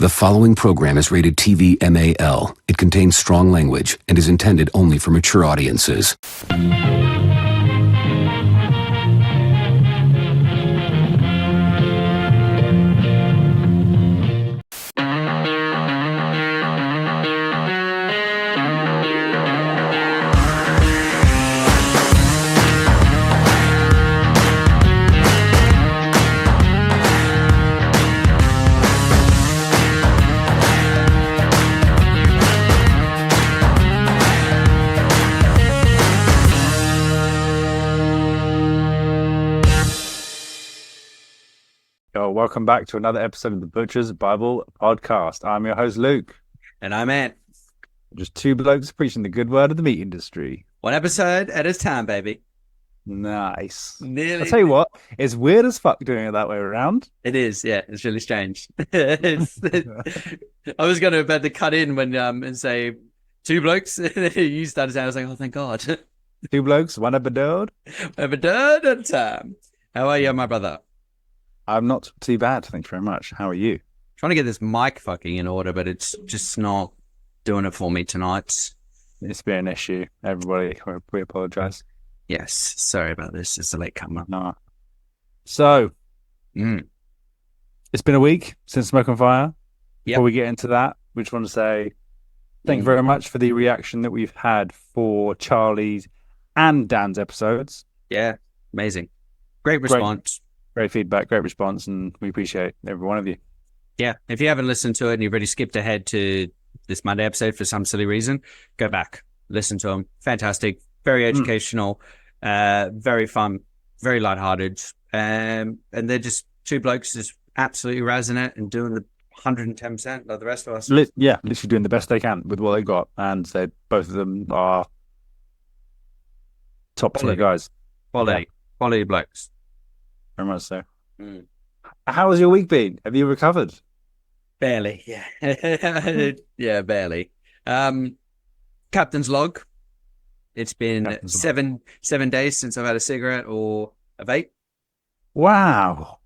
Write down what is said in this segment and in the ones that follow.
The following program is rated TV MAL. It contains strong language and is intended only for mature audiences. Welcome back to another episode of the Butcher's Bible Podcast. I'm your host, Luke. And I'm Ant. Just two blokes preaching the good word of the meat industry. One episode at a time, baby. Nice. Nearly. I'll tell you what, it's weird as fuck doing it that way around. It is, yeah. It's really strange. I was going to about to cut in when and say two blokes. You started saying, I was like, oh, thank God. Two blokes, one episode. Episode at a time. How are you, my brother? I'm not too bad, thank you very much. How are you? Trying to get this mic fucking in order, but it's just not doing it for me tonight. It's been an issue. Everybody, we apologise. Yes, sorry about this. It's a late comer. No. So, It's been a week since Smoke on Fire. Yep. Before we get into that, we just want to say thank you very much for the reaction that we've had for Charlie's and Dan's episodes. Yeah, amazing. Great response. Great feedback, great response, and we appreciate every one of you. Yeah, if you haven't listened to it and you've already skipped ahead to this Monday episode for some silly reason, go back, listen to them. Fantastic, very educational, very fun, very lighthearted, and they're just two blokes just absolutely razzing it and doing the 110% like the rest of us. Literally doing the best they can with what they got, and they both of them are top tier guys. Quality blokes. Very much so. How has your week been? Have you recovered? Barely, yeah. Yeah, barely. Captain's log. It's been seven days since I've had a cigarette or a vape. Wow.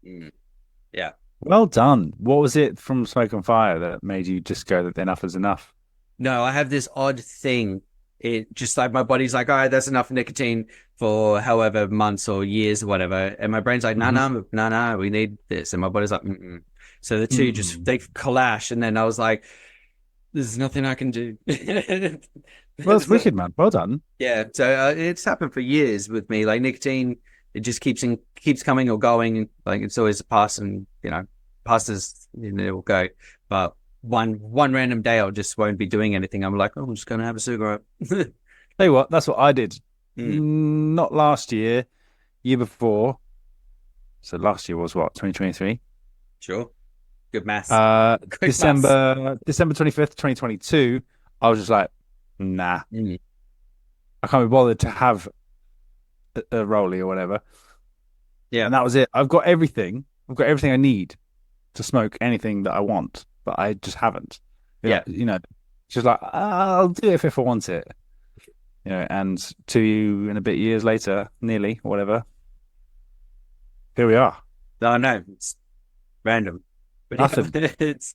Yeah. Well done. What was it from Smoke on Fire that made you just go that enough is enough? No, I have this odd thing. It just like my body's like, all right, that's enough nicotine for however months or years or whatever. And my brain's like, no, we need this. And my body's like, mm-mm. So the two just, they clash. And then I was like, there's nothing I can do. Well, it's wicked, man. Well done. Yeah. So it's happened for years with me. Like nicotine, it just keeps coming or going. Like it's always a pass and, passes, it will go. But one random day I just won't be doing anything. I'm like, I'm just going to have a cigarette. Tell you what, that's what I did. Not last year, year before. So last year was what, 2023? Sure. Good maths. December 25th, 2022. I was just like, nah. I can't be bothered to have a rollie or whatever. Yeah. And that was it. I've got everything I need to smoke anything that I want, but I just haven't. Just like, I'll do it if I want it. And 2 and a bit years later, nearly, whatever, here we are. No, it's random. But nothing. It's good.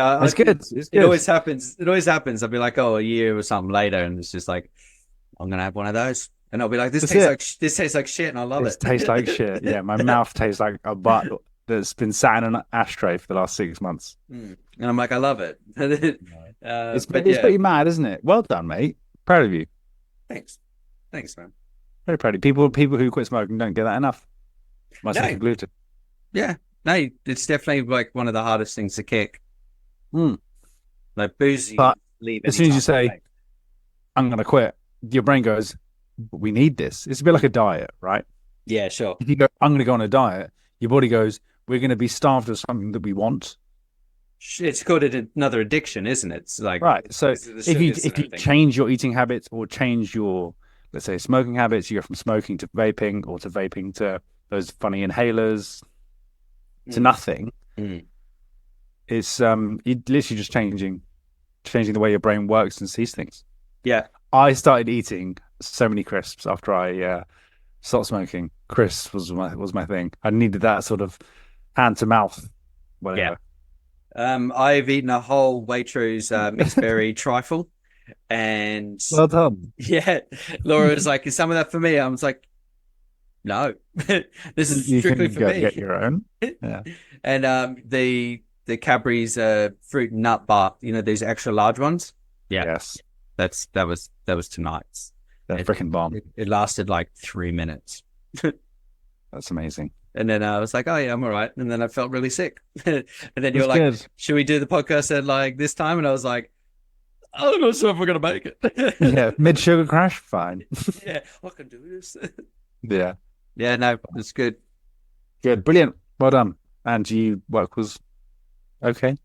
It's good. It always happens. I'll be like, a year or something later, and it's just like, I'm gonna have one of those, and I'll be like, this tastes like shit, and I love it. It tastes like shit. Yeah, my mouth tastes like a butt that's been sat in an ashtray for the last 6 months. And I'm like, I love it. It's pretty mad, isn't it? Well done, mate. Proud of you. Thanks, man. Very proud of you. People who quit smoking don't get that enough. Myself included. Yeah. No, it's definitely like one of the hardest things to kick. Like booze, but as soon as you say, I'm going to quit, your brain goes, we need this. It's a bit like a diet, right? Yeah, sure. If you go, I'm going to go on a diet, your body goes, we're going to be starved of something that we want. It's called another addiction, isn't it? It's like, right. So if you change your eating habits or change your, let's say, smoking habits, you go from smoking to vaping or to vaping to those funny inhalers to nothing. It's you're literally just changing the way your brain works and sees things. Yeah. I started eating so many crisps after I stopped smoking. Crisps was my thing. I needed that sort of hand to mouth, whatever. I've eaten a whole Waitrose mixed berry trifle, and Well done. yeah, Laura was like, "Is some of that for me?" I was like, "No, this is You strictly can for go me." get your own. Yeah. And the Cadbury's fruit and nut bar, you know, these extra large ones. Yeah, Yes. that was tonight's. They're freaking bomb. It lasted like 3 minutes. That's amazing. And then I was like, oh, yeah, I'm all right. And then I felt really sick. And then you were That's like, good. should we do the podcast at like this time? And I was like, I'm not sure if we're going to make it. Yeah. Mid sugar crash. Fine. Yeah, I can do this. Yeah. Yeah, no, it's good. Good. Brilliant. Well done. And you work was okay.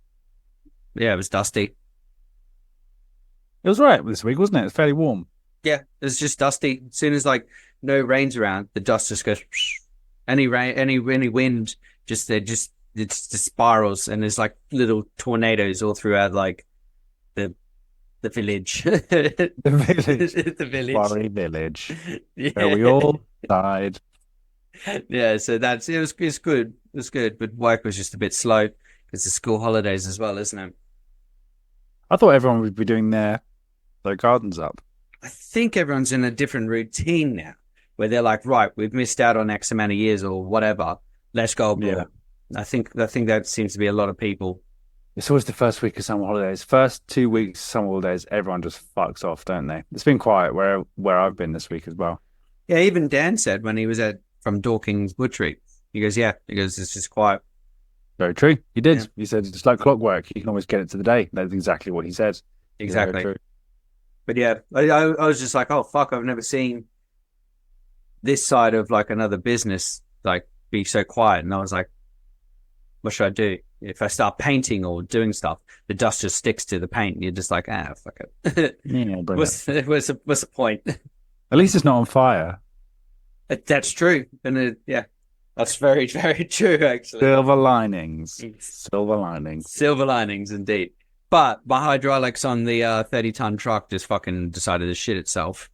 Yeah, it was dusty. It was right this week, wasn't it? It's fairly warm. Yeah, it's just dusty. As soon as like no rain's around, the dust just goes. Any rain, any wind, it just spirals, and there's like little tornadoes all throughout like the village. The village. The village. Worry village. Yeah. Where we all died. Yeah, so it's good. It's good, but work was just a bit slow because the school holidays as well, isn't it? I thought everyone would be doing their gardens up. I think everyone's in a different routine now, where they're like, right, we've missed out on X amount of years or whatever. Let's go abroad. Yeah. I think that seems to be a lot of people. It's always the first week of summer holidays. First 2 weeks of summer holidays, everyone just fucks off, don't they? It's been quiet where I've been this week as well. Yeah, even Dan said when he was from Dorking's Butchery, he goes, it's just quiet. Very true. He did. Yeah. He said it's like clockwork. You can always get it to the day. That's exactly what he said. Exactly. But yeah, I was just like, oh, fuck, I've never seen this side of like another business like be so quiet. And I was like, what should I do? If I start painting or doing stuff, the dust just sticks to the paint. And you're just like, fuck it. Yeah, what's the point? At least it's not on fire. That's true. And that's very, very true, actually. Silver linings. Silver linings. Silver linings, indeed. But my hydraulics on the 30-ton truck just fucking decided to shit itself.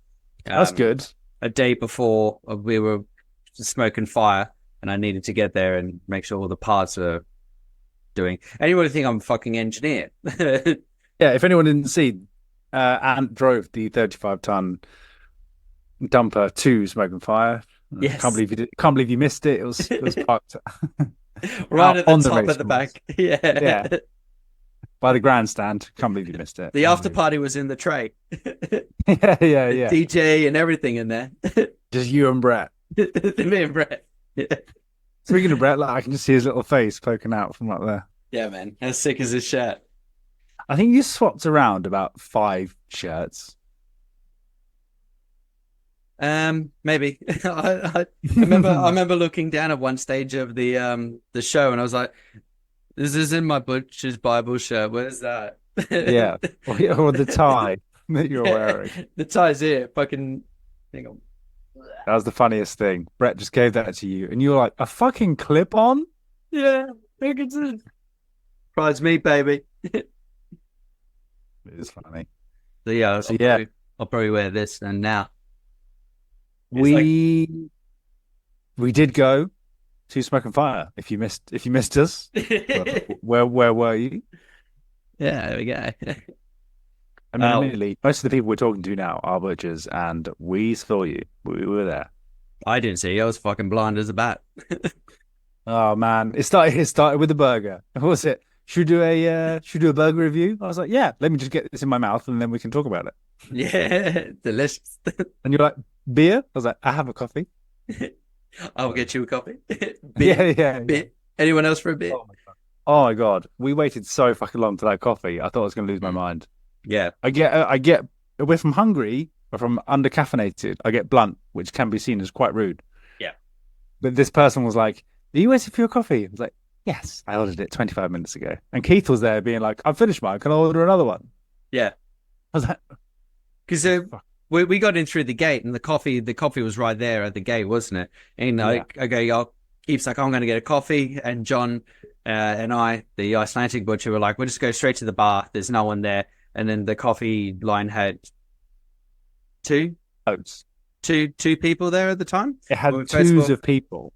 That's good. A day before we were smoking fire, and I needed to get there and make sure all the parts are doing. Anyone would think I'm a fucking engineer. Yeah, if anyone didn't see, Ant drove the 35-ton dumper to smoking fire. Yes. Can't believe you missed it. It was parked right at the on top at the back. Yeah. By the grandstand. Can't believe you missed it. The after party was in the tray. Yeah. DJ and everything in there. Just you and Brett. Me and Brett. Yeah. Speaking of Brett, I can just see his little face poking out from up there. Yeah, man. How sick is his shirt? I think you swapped around about 5 shirts. Maybe. I remember looking down at one stage of the show, and I was like, "This is in my Butcher's Bible shirt. Where's that?" Yeah, or the tie that you're wearing. The tie's here. Fucking. Hang on. That was the funniest thing. Brett just gave that to you, and you were like, "A fucking clip-on?" Yeah, I think it's a surprise me, baby. It is funny. So yeah, I'll probably wear this and now. We did go to Smoke and Fire. If you missed us, where were you? Yeah, there we go. I mean, admittedly, most of the people we're talking to now are butchers, and we saw you. We were there. I didn't see you. I was fucking blind as a bat. Oh man, it started with the burger. What was it? Should we do a burger review? I was like, yeah. Let me just get this in my mouth, and then we can talk about it. Yeah, delicious. And you're like, beer? I was like, I have a coffee. I'll get you a coffee. Beer. Beer. Anyone else for a beer? Oh my god, we waited so fucking long for that coffee. I thought I was going to lose my mind. Yeah, I get. We're from hungry, or from under-caffeinated. I get blunt, which can be seen as quite rude. Yeah. But this person was like, "Are you waiting for your coffee?" I was like, "Yes, I ordered it 25 minutes ago." And Keith was there, being like, "I've finished mine. Can I order another one?" Yeah. I was like, because we got in through the gate, and the coffee was right there at the gate, wasn't it? And I go, Keith's like, I'm going to get a coffee, and John and I, the Icelandic butcher, were like, we'll just go straight to the bar. There's no one there. And then the coffee line had two people there at the time. It had twos of people.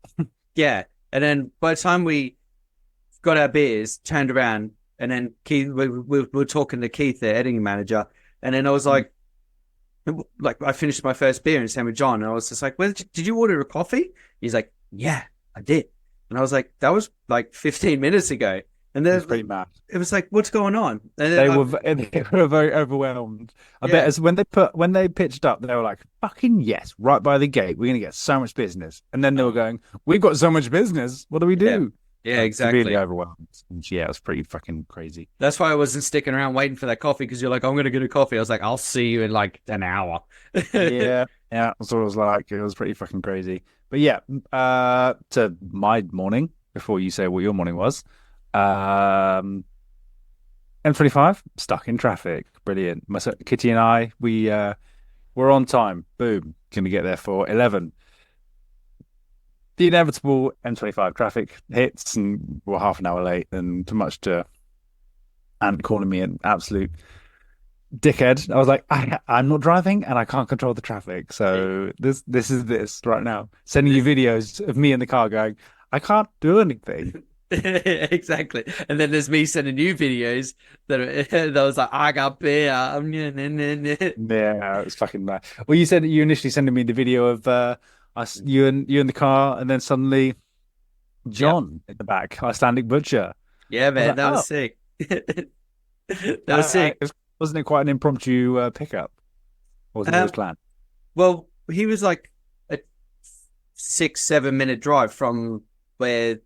Yeah. And then by the time we got our beers, turned around, And then Keith, we were talking to Keith, the editing manager, and then I was like, I finished my first beer and same with John, and I was just like, well, did you order a coffee? He's like, yeah, I did. And I was like, that was like 15 minutes ago. And then It was pretty mad. it was like, what's going on? And They were very overwhelmed. I bet as when they pitched up, they were like, "Fucking yes!" Right by the gate, we're gonna get so much business. And then they were going, "We've got so much business. What do we do?" Yeah, exactly. Really overwhelmed. And yeah, it was pretty fucking crazy. That's why I wasn't sticking around waiting for that coffee, because you're like, I'm gonna get a coffee. I was like, I'll see you in like an hour. Yeah, that's what it was like. It was pretty fucking crazy. But yeah, to my morning before you say what your morning was. M25 stuck in traffic. Brilliant. Kitty and I, we're on time. Boom, gonna get there for 11. The inevitable M25 traffic hits, and we're half an hour late, and too much to Ant calling me an absolute dickhead. I was like, I'm not driving and I can't control the traffic, so this is this right now. Sending you videos of me in the car going, I can't do anything. Exactly. And then there's me sending you videos that was like, I got beer. Yeah, it's fucking mad. Well, you said that you initially sending me the video of us, you in the car, and then suddenly John in the back, Icelandic butcher. Yeah, man, that was sick. That was sick. Wasn't it quite an impromptu pickup? Or was it his plan? Well, he was like a 6-7 minute drive from where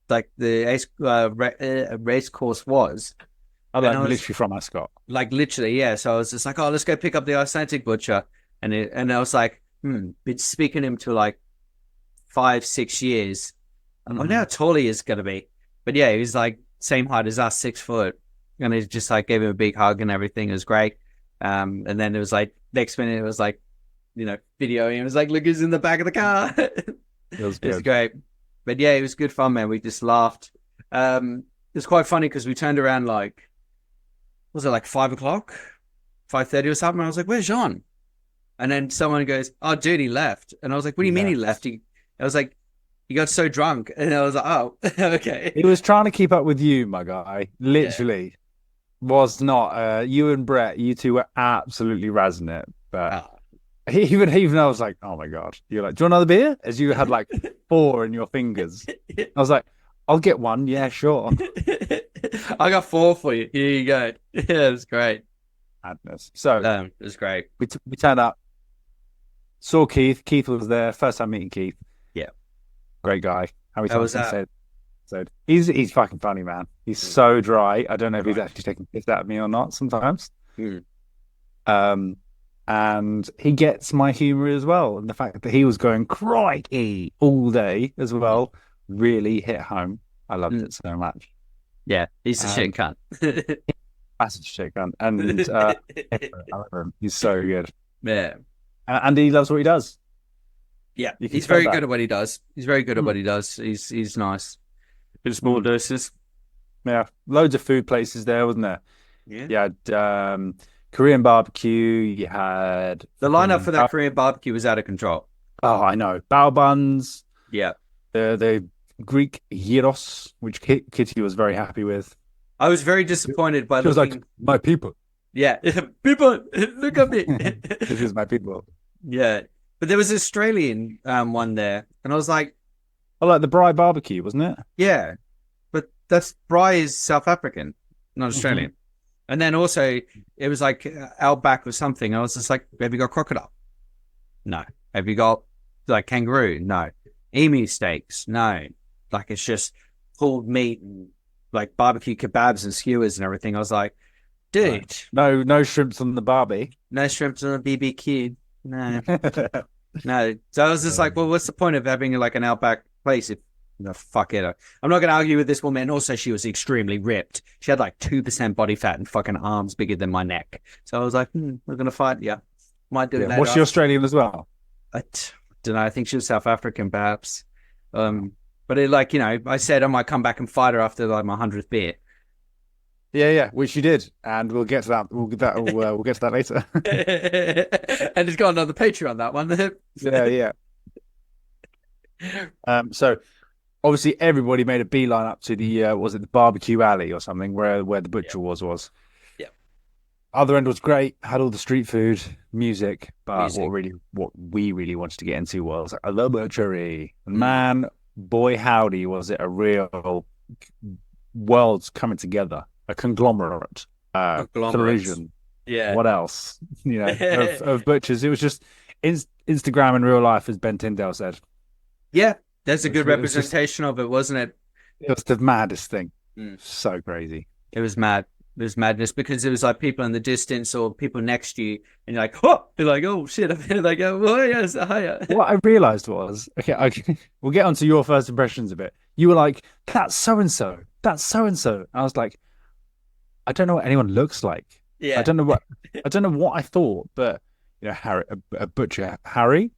like the race course was. Oh, like literally from Ascot. Like literally, yeah. So I was just like, oh, let's go pick up the Icelandic butcher. And I was like, been speaking to him to like 5-6 years. I wonder how tall he is going to be. But yeah, he was like same height as us, 6 foot. And it just like gave him a big hug and everything. It was great. And then it was like next minute it was like, videoing. It was like, look, he's in the back of the car. It was great. But yeah, it was good fun, man. We just laughed. It was quite funny because we turned around like, was it like 5 o'clock, 5:30 or something? I was like, where's Jean? And then someone goes, oh, dude, he left. And I was like, what do you mean he left? I was like, he got so drunk. And I was like, oh, okay. He was trying to keep up with you, my guy. Literally. Was not. You and Brett, you two were absolutely razzing it. But even I was like, oh my God. You're like, do you want another beer? As you had like 4 in your fingers. I was like, I'll get one. Yeah, sure. I got 4 for you. Here you go. Yeah, it was great. Madness. So it was great. We turned up, saw Keith. Keith was there. First time meeting Keith. Yeah. Great guy. How many times he said? So he's fucking funny, man. He's so dry. I don't know if he's actually taking piss out of me or not sometimes. And he gets my humor as well. And the fact that he was going crikey all day as well really hit home. I loved it so much. Yeah, he's a shit cunt. Massive shit cunt. And I love him. He's so good. Yeah. And he loves what he does. Yeah, he's very good at what he does. He's very good at what he does. He's nice. In small doses. Yeah, loads of food places there, wasn't there? Yeah. You had Korean barbecue. You had the lineup for that Korean barbecue was out of control. Oh, I know. Bao buns. Yeah. The Greek gyros, which Kitty was very happy with. I was very disappointed by. She was like, my people. Yeah, people, look at me. This is my people. Yeah, but there was an Australian one there, and I was like, oh, like the Bry barbecue, wasn't it? Yeah, but Bry is South African, not Australian. And then also it was like Outback or something. I was just like, have you got crocodile? No. Have you got like kangaroo? No. Emu steaks? No. Like it's just pulled meat and like barbecue kebabs and skewers and everything. I was like, dude. No shrimps on the Barbie. No shrimps on the BBQ. No. No. So I was just like, well, what's the point of having like an Outback place if fuck it. I'm not going to argue with this woman. Also, she was extremely ripped. She had like 2% body fat and fucking arms bigger than my neck. So I was like, we're going to fight. Yeah. Might do it later. Was she Australian as well? I don't know. I think she was South African, perhaps. But it, like, I said I might come back and fight her after like my 100th beer. Yeah, which you did, and we'll get to that. We'll get to that later. And it's gone on the Patreon, that one. Yeah. So obviously everybody made a beeline up to the was it the barbecue alley or something where the butcher was. Yeah. Other end was great, had all the street food, music, but Music. what we really wanted to get into was a little butchery. And man, boy howdy, was it a real worlds coming together, a conglomerate, collision. Yeah. What else? Of butchers. It was just Instagram in real life, as Ben Tyndale said. Yeah, that's a good representation of it, wasn't it? It was the maddest thing. So crazy. It was mad. It was madness because it was like people in the distance or people next to you, and you're like, oh, you're like, oh shit, I feel like, oh yes, hiya. What I realized was, we'll get onto your first impressions a bit. You were like, that's so and so. That's so and so. I was like, I don't know what anyone looks like. Yeah. I don't know what I thought, but Harry, a butcher, Harry.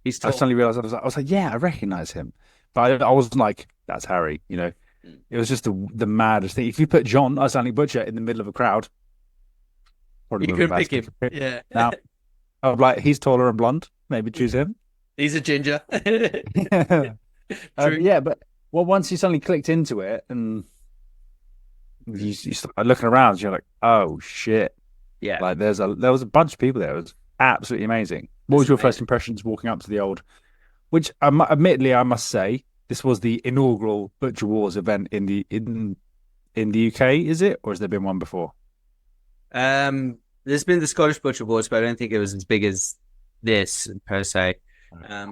He's tall. I suddenly realized I was like, yeah, I recognize him, but I wasn't like, that's Harry. It was just the maddest thing. If you put John, a Stanley Butcher, in the middle of a crowd, you couldn't pick him. Yeah. Now, I'm like, he's taller and blonde. Maybe choose him. He's a ginger. Yeah, but once you suddenly clicked into it and you start looking around, you're like, oh shit. Yeah. Like there was a bunch of people there. It was absolutely amazing. What was your first impressions walking up to the old? Which, admittedly, I must say, this was the inaugural Butcher Wars event in the UK. Is it, or has there been one before? There's been the Scottish Butcher Wars, but I don't think it was as big as this per se.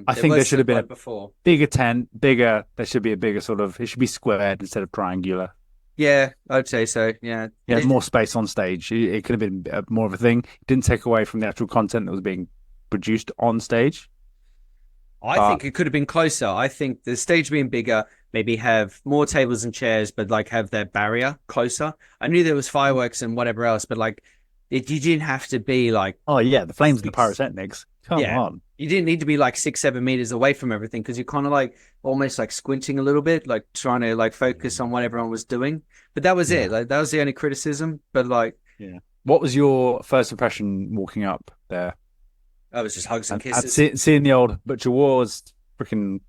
I think there should have been a before. Bigger tent, bigger. There should be a bigger sort of. It should be squared instead of triangular. Yeah, I'd say so. Yeah, more space on stage. It could have been more of a thing. It didn't take away from the actual content that was being produced on stage. I think it could have been closer. I think the stage being bigger, maybe have more tables and chairs, but like have their barrier closer. I knew there was fireworks and whatever else, but like you didn't have to be like, oh yeah, the flames and the pyrotechnics. Come on. You didn't need to be like 6-7 meters away from everything because you're kind of like almost like squinting a little bit, like trying to like focus on what everyone was doing. But that was it. Like that was the only criticism. But like, what was your first impression walking up there? I was just hugs and kisses. Seeing the old Butcher Wars freaking.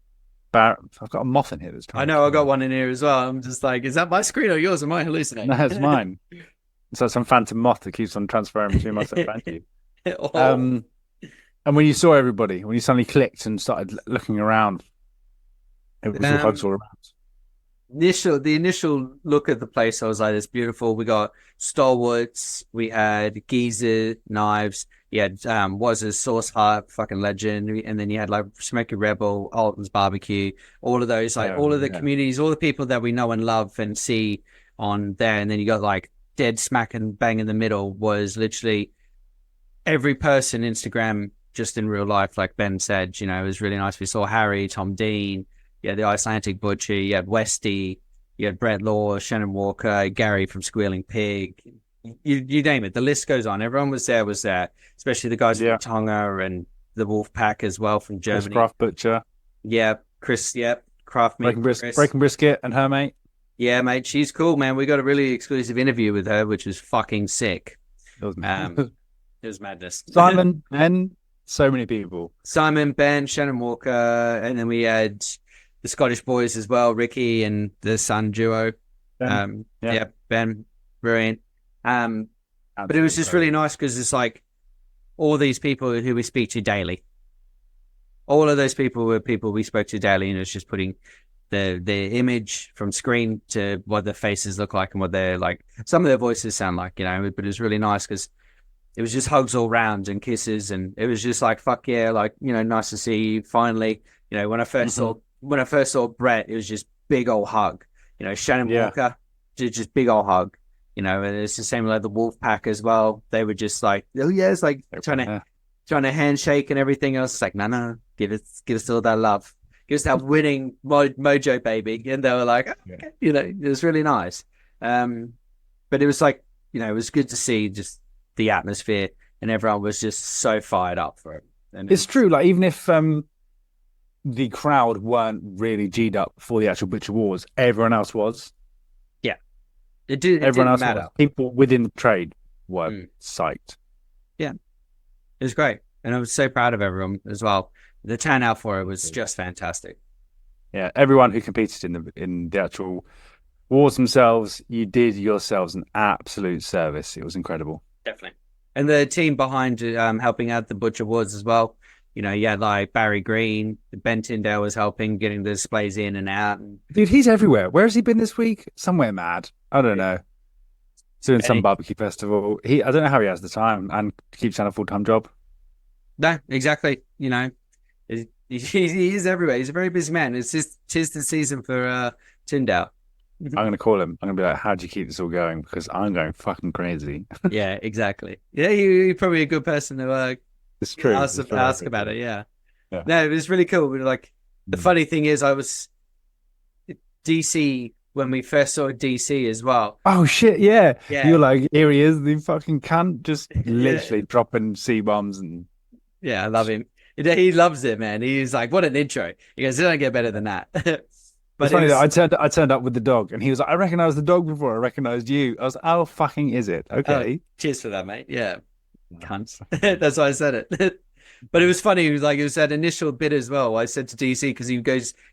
I've got a moth in here that's trying. I know. I got one in here as well. I'm just like, is that my screen or yours? Am I hallucinating? No, it's mine. So some phantom moth that keeps on transferring between myself and you. And when you saw everybody, when you suddenly clicked and started looking around, it was all hugs all around. The initial look at the place, I was like, it's beautiful. We got stalwarts, we had geezer knives, you had Waz's Sauce Hut, fucking legend, and then you had like Smoky Rebel, Alton's Barbecue, all of those, like all of the communities, all the people that we know and love and see on there. And then you got like dead smack and bang in the middle was literally every person Instagram just in real life, like Ben said, it was really nice. We saw Harry, Tom Dean, you had the Icelandic Butcher, you had Westy, you had Brett Law, Shannon Walker, Gary from Squealing Pig. You name it. The list goes on. Everyone was there, especially the guys from Tonga and the Wolf Pack as well from Germany. Craft Butcher. Yeah, Chris, Craft Meat. Breaking Brisket and her mate. Yeah, mate, she's cool, man. We got a really exclusive interview with her, which was fucking sick. It was madness. Simon and so many people. Simon, Ben, Shannon Walker, and then we had the Scottish boys as well, Ricky and the son duo. Ben. Ben, brilliant. But it was just really nice because it's like all these people who we speak to daily. All of those people were people we spoke to daily, and it's just putting the image from screen to what their faces look like and what they're like. Some of their voices sound like, but it was really nice because it was just hugs all round and kisses, and it was just like, fuck yeah, like, nice to see you finally. When I first saw Brett, it was just big old hug. Shannon Walker, just big old hug. And it's the same like the Wolf Pack as well. They were just like, oh yeah, it's like trying to handshake and everything else. It's like, no, give us all that love. Give us that winning mojo, baby. And they were like, okay. It was really nice. But it was like, it was good to see just the atmosphere, and everyone was just so fired up for it. And it's true. Like, even if the crowd weren't really G'd up for the actual Butcher Wars, everyone else was. Yeah. Everyone else matter. People within the trade were psyched. Yeah. It was great. And I was so proud of everyone as well. The turnout for it was just fantastic. Yeah, everyone who competed in the actual wars themselves, you did yourselves an absolute service. It was incredible. Definitely. And the team behind helping out the Butcher Wars as well. You know, you had like Barry Green, Ben Tyndale was helping getting the displays in and out. Dude, he's everywhere. Where has he been this week? Somewhere mad. I don't know. Doing some barbecue festival. I don't know how he has the time and keeps on a full-time job. No, exactly. You know, he is everywhere. He's a very busy man. Tis the season for Tyndale. I'm going to call him. I'm going to be like, how do you keep this all going? Because I'm going fucking crazy. Yeah, exactly. Yeah, you're probably a good person to it's true. ask about it. Yeah. No, it was really cool. Like, the funny thing is, I was DC when we first saw DC as well. Oh, shit. Yeah. You're like, here he is, the fucking cunt, just literally dropping C-bombs. And yeah, I love him. He loves it, man. He's like, what an intro. He goes, it don't get better than that. But it's funny that I turned up with the dog, and he was like, I recognized the dog before I recognized you. I was like, how fucking is it? Okay. Cheers for that, mate. Yeah. Cunts. That's why I said it. But it was funny. It was that initial bit as well. I said to DC, because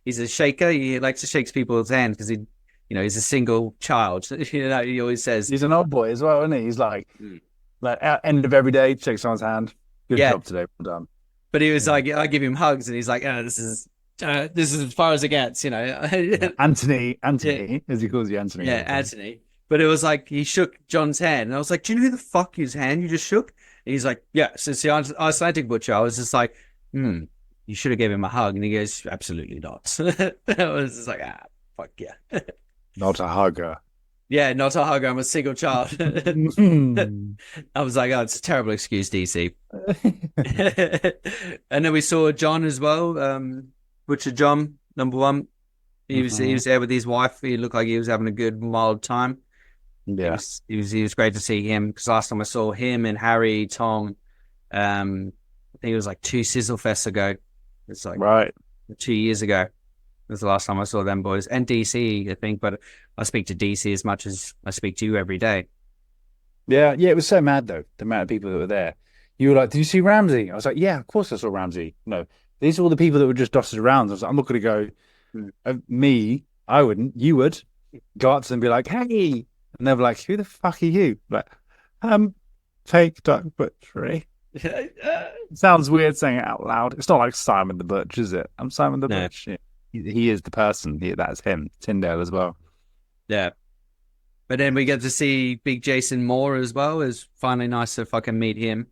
he's a shaker. He likes to shake people's hands because he's a single child. You know, he always says he's an old boy as well, isn't he? He's like at end of every day, shake someone's hand. Good job today, well done. But he was like, I give him hugs, and he's like, oh, this is as far as it gets, you know. Anthony, as he calls you, Anthony. Yeah, Anthony. But it was like he shook John's hand, and I was like, "Do you know who the fuck whose hand you just shook?" And he's like, "Yeah, since the Icelandic Butcher." I was just like, you should have gave him a hug." And he goes, "Absolutely not." I was just like, fuck yeah. Not a hugger. Yeah, not a hugger. I'm a single child. I was like, oh, it's a terrible excuse, DC. And then we saw John as well. Butcher John, number one. He was there with his wife. He looked like he was having a good, mild time. Yeah. He was great to see him, because last time I saw him and Harry, Tom, I think it was like 2 Sizzle Fests ago. It's like 2 years ago. That was the last time I saw them boys. And DC, I think, but I speak to DC as much as I speak to you every day. Yeah, it was so mad though, the amount of people that were there. You were like, did you see Ramsey? I was like, yeah, of course I saw Ramsey. No, these are all the people that were just dotted around. I was like, I'm not going to go, me, I wouldn't, you would go up to them and be like, hey. And they'll be like, who the fuck are you? Like, fake duck butchery. It sounds weird saying it out loud. It's not like Simon the Butch, is it? I'm Simon the Butch. Yeah. He is the person. That's him. Tyndale as well. Yeah. But then we get to see Big Jason Moore as well. It's finally nice to fucking meet him.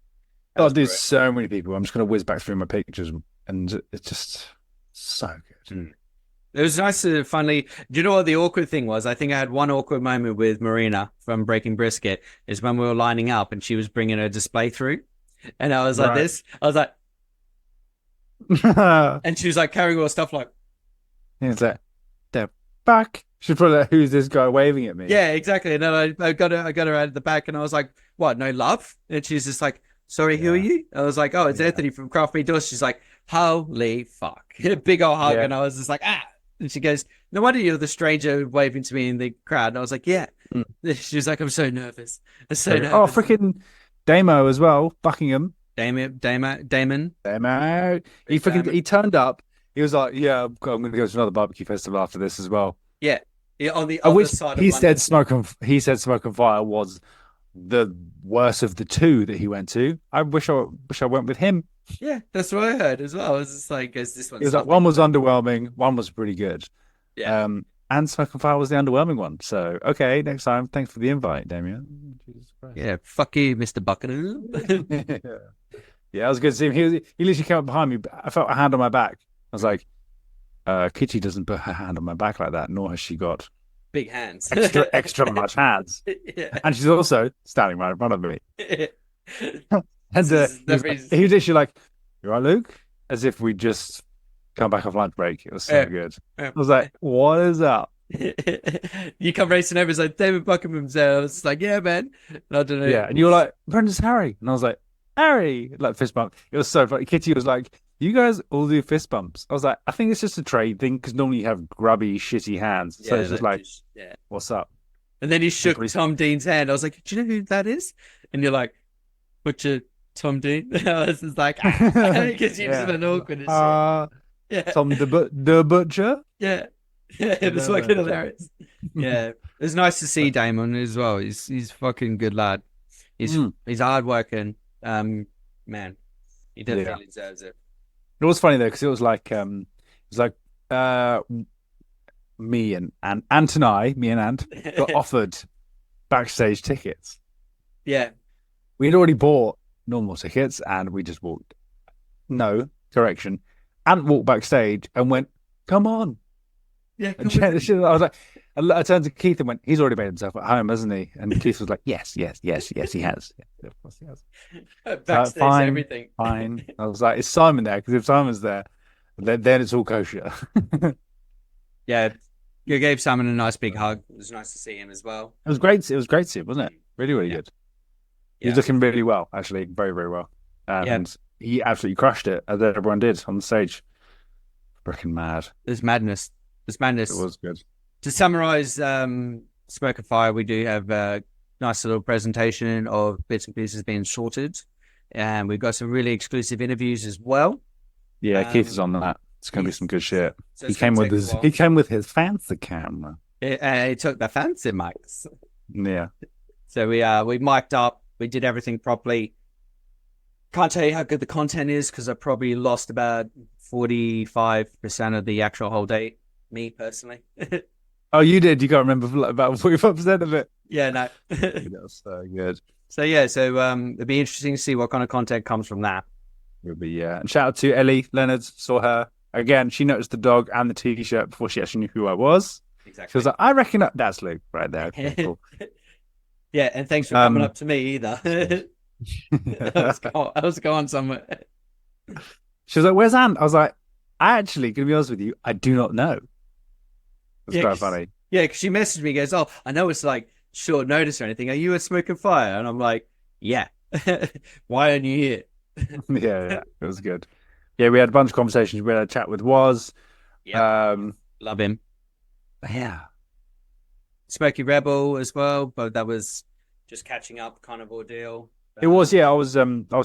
Oh, there's so many people. I'm just going to whiz back through my pictures, and it's just so good. It was nice to finally... Do you know what the awkward thing was? I think I had one awkward moment with Marina from Breaking Brisket, is when we were lining up and she was bringing her display through. And I was like this. I was like... and she was like carrying all the stuff like... And it's like, the fuck? She's probably like, who's this guy waving at me? Yeah, exactly. And then I got her out of the back, and I was like, what, no love? And she's just like, sorry, who are you? I was like, oh, it's Anthony from Craft Me Doors. She's like, holy fuck. Big old hug. And I was just like, And she goes, no wonder you're the stranger waving to me in the crowd. And I was like, yeah. She was like, I'm so nervous. I'm so nervous. Oh, freaking Damo as well. Buckingham. Damon. He turned up. He was like, yeah, I'm going to go to another barbecue festival after this as well. Yeah. On the other side of London. He said Smoke and Fire was the worst of the 2 that he went to. I wish I went with him. Yeah, that's what I heard as well. I was just like, this one. It was like, one was underwhelming, one was pretty good. Yeah. And Smoke and Fire was the underwhelming one. So, okay, next time. Thanks for the invite, Damien. Jesus Christ. Yeah, fuck you, Mr. Buckingham. Yeah, I was good to see him. He literally came up behind me. I felt a hand on my back. I was like, Kitty doesn't put her hand on my back like that, nor has she got big hands, extra much hands. Yeah. And she's also standing right in front of me. And he was literally like, "You all right, Luke?" As if we just come back off lunch break. It was so good. I was like, "What is up?" You come racing over, it's like David Buckingham's there. I was like, "Yeah, man." And I don't know. Yeah, and you were like, "Brendan's Harry," and I was like, "Harry!" Like fist bump. It was so funny. Kitty was like, you guys all do fist bumps. I was like, I think it's just a trade thing, because normally you have grubby, shitty hands. So it's just like, what's up? And then he shook Tom Dean's hand. I was like, do you know who that is? And you're like, Butcher Tom Dean. I was just like, because you're just an awkward as shit. Yeah. Tom the Butcher. Yeah. Yeah, it was fucking hilarious. Yeah. It's nice to see Damon as well. He's fucking good lad. He's hardworking. Man, he definitely deserves it. It was funny though, because it was like me and Ant got offered backstage tickets. Yeah. We'd already bought normal tickets and we just walked. No, correction. Ant walked backstage and went, "Come on." Yeah. And I was like, I turned to Keith and went, "He's already made himself at home, hasn't he?" And Keith was like, yes, he has. Yeah, of course he has. Backstage, fine, everything. Fine. I was like, "Is Simon there? Because if Simon's there, then it's all kosher." Yeah. You gave Simon a nice big hug. It was nice to see him as well. It was great. It was great to see him, wasn't it? Really, really good. He was looking really well, actually, very, very well. And he absolutely crushed it, as everyone did on the stage. Freaking mad. There's madness. It was good. To summarize, Smoke and Fire, we do have a nice little presentation of bits and pieces being sorted. And we've got some really exclusive interviews as well. Yeah, Keith is on that. It's going to be some good shit. So he came with his fancy camera. He took the fancy mics. Yeah. So we mic'd up. We did everything properly. Can't tell you how good the content is because I probably lost about 45% of the actual whole day. Me personally. Oh, you did? You can't remember about 45% of it? Yeah, no. That's so good. So it'd be interesting to see what kind of content comes from that. It would be, yeah. And shout out to Ellie Leonard. Saw her again. She noticed the dog and the t-shirt before she actually knew who I was. Exactly. She was like, "I reckon that's Luke right there." Okay, cool. Yeah, and thanks for coming up to me either. I was going somewhere. She was like, "Where's Ant?" I was like, "I actually, gonna be honest with you, I do not know." It's quite funny. Yeah, because she messaged me, goes, "Oh, I know it's like short notice or anything. Are you at Smoke and Fire?" And I'm like, "Yeah." Why aren't you here? Yeah, it was good. Yeah, we had a bunch of conversations. We had a chat with Woz. Yeah, love him. Yeah, Smokey Rebel as well, but that was just catching up kind of ordeal. It was. Yeah, I was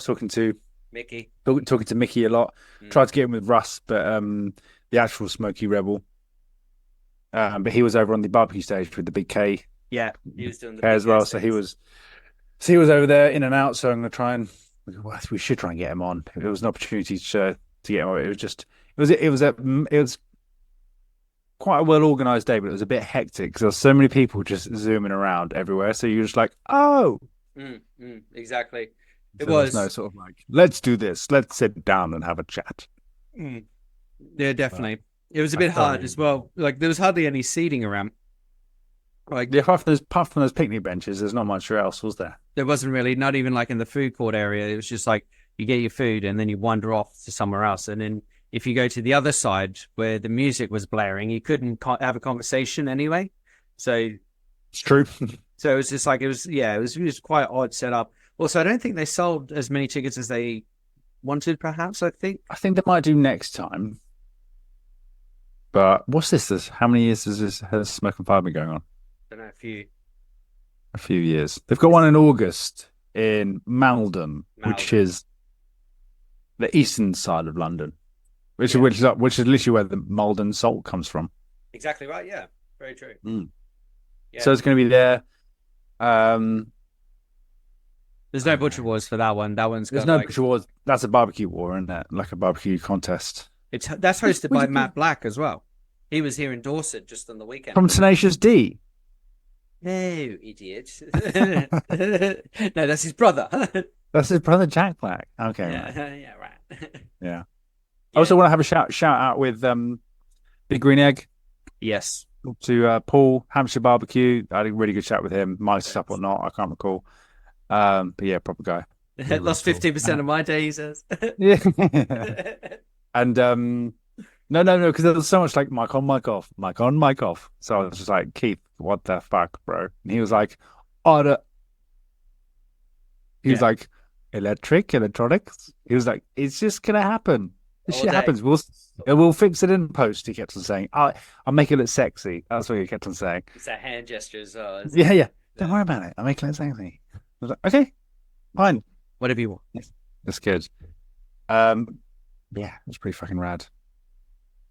talking to Mickey. Talking to Mickey a lot. Tried to get him with Russ, but the actual Smokey Rebel. But he was over on the barbecue stage with the big K. Yeah, he was doing the K as well. So he was over there in and out. So I'm gonna try and we should try and get him on. It was an opportunity to get him on. It was quite a well organized day, but it was a bit hectic because there were so many people just zooming around everywhere. So you're just like, oh, exactly. It was no sort of like, let's do this. Let's sit down and have a chat. Yeah, definitely. It was a bit hard as well. Like there was hardly any seating around. Like apart from those picnic benches, there's not much else, was there? There wasn't really, not even like in the food court area. It was just like you get your food and then you wander off to somewhere else. And then if you go to the other side where the music was blaring, you couldn't have a conversation anyway. So it's true. So it was just like it was quite odd setup. Also, I don't think they sold as many tickets as they wanted. Perhaps I think they might do next time. But what's this? How many years has Smoke and Fire been going on? I don't know, a few years. They've got one in August in Malden, which is the eastern side of London, which is literally where the Malden salt comes from. Exactly right. Yeah, very true. Yeah. So it's going to be there. There's no Butcher Wars for that one. That one's there's no Butcher Wars. That's a barbecue war, isn't it? Like a barbecue contest. That's hosted by Matt Black as well. He was here in Dorset just on the weekend. From Tenacious D. No, idiot. No, that's his brother. That's his brother, Jack Black. Okay. Yeah, right. Yeah, right. Yeah. I also want to have a shout out with Big Green Egg. Yes. To Paul, Hampshire Barbecue. I had a really good chat with him. Mic'd up or not, I can't recall. But yeah, proper guy. Really lost 15% of my day, he says. Yeah. And no, because there was so much like mic on, mic off, mic on, mic off. So I was just like, Keith, what the fuck, bro? And he was like, like, electronics. He was like, it's just gonna happen. This shit happens. We'll fix it in post. He kept on saying, I'll make it look sexy. That's what he kept on saying. It's a hand gesture as well. Yeah. Don't worry about it. I'll make it look sexy. I was like, okay, fine. Whatever you want. That's good. Yeah, it's pretty fucking rad.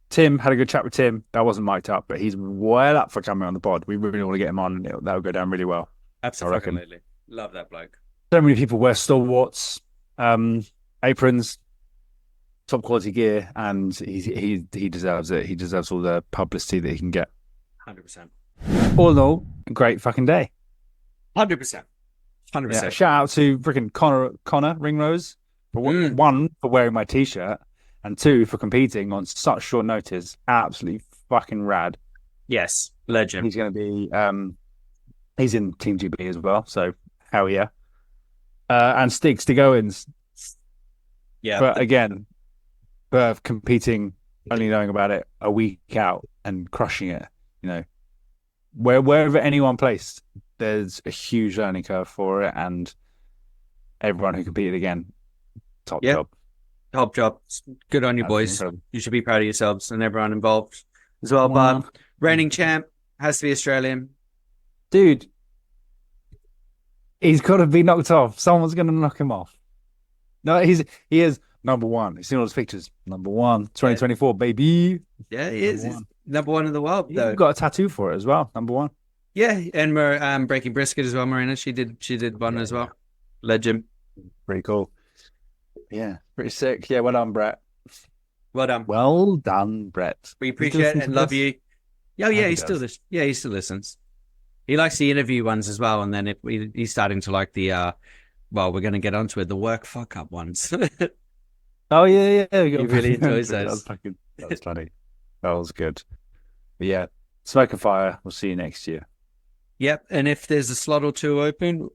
Tim, had a good chat with Tim. That wasn't mic'd up, but he's well up for coming on the pod. We really want to get him on. That'll go down really well. Absolutely. Love that bloke. So many people wear stalwarts, aprons, top quality gear, and he deserves it. He deserves all the publicity that he can get. 100%. All in all, a great fucking day. 100%. 100%. Yeah, shout out to freaking Connor Ringrose for one, for wearing my t-shirt, and two, for competing on such short notice. Absolutely fucking rad. Yes, legend. He's going to be he's in Team GB as well, so hell yeah. And Stig Owens. Yeah. But again, competing, only knowing about it a week out and crushing it, wherever anyone placed, there's a huge learning curve for it, and everyone who competed again, top job. Top job. Good on you, boys. Incredible. You should be proud of yourselves and everyone involved as well. But reigning champ has to be Australian. Dude, he's got to be knocked off. Someone's going to knock him off. No, he is number one. You've seen all those pictures. Number one, 2024, baby. Yeah, he is. He's number one in the world, though. You've got a tattoo for it as well. Number one. Yeah, and Breaking Brisket as well, Marina. She did one as well. Legend. Pretty cool. Yeah, pretty sick. Yeah, well done, Brett. Well done. Well done, Brett. We appreciate it and love you. Oh, yeah, he still listens. He likes the interview ones as well, and then he's starting to like the we're going to get onto it, the work fuck up ones. Oh yeah. He really enjoys those. That was funny. That was good. But yeah, Smoke and Fire. We'll see you next year. Yep, and if there's a slot or two open,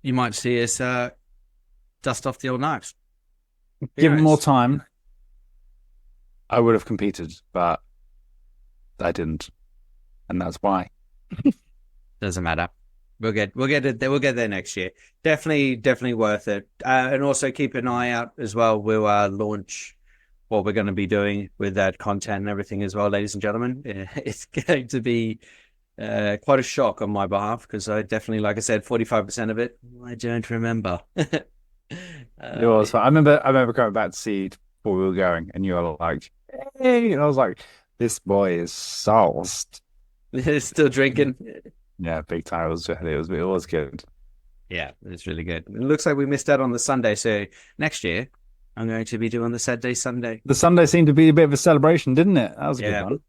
you might see us dust off the old knives. Given more time, I would have competed, but I didn't, and that's why. Doesn't matter. We'll get there next year. Definitely worth it. And also keep an eye out as well. We'll launch what we're going to be doing with that content and everything as well, ladies and gentlemen. It's going to be quite a shock on my behalf, because I definitely, like I said, 45% of it I don't remember. It was fun. I remember coming back to see before we were going, and you were like, "Hey," and I was like, "This boy is sauced." Still drinking. Yeah, big time. It was good. Yeah, it's really good. It looks like we missed out on the Sunday, so next year I'm going to be doing the Saturday Sunday. The Sunday seemed to be a bit of a celebration, didn't it? That was a good one.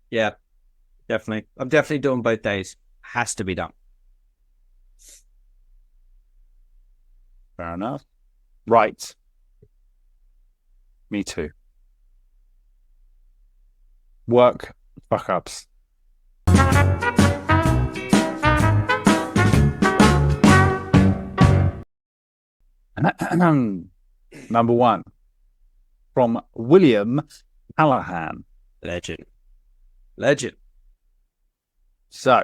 Yeah, definitely. I'm definitely doing both days. Has to be done. Fair enough. Right. Me too. Work fuck ups. Number one, from William Callahan. Legend. So,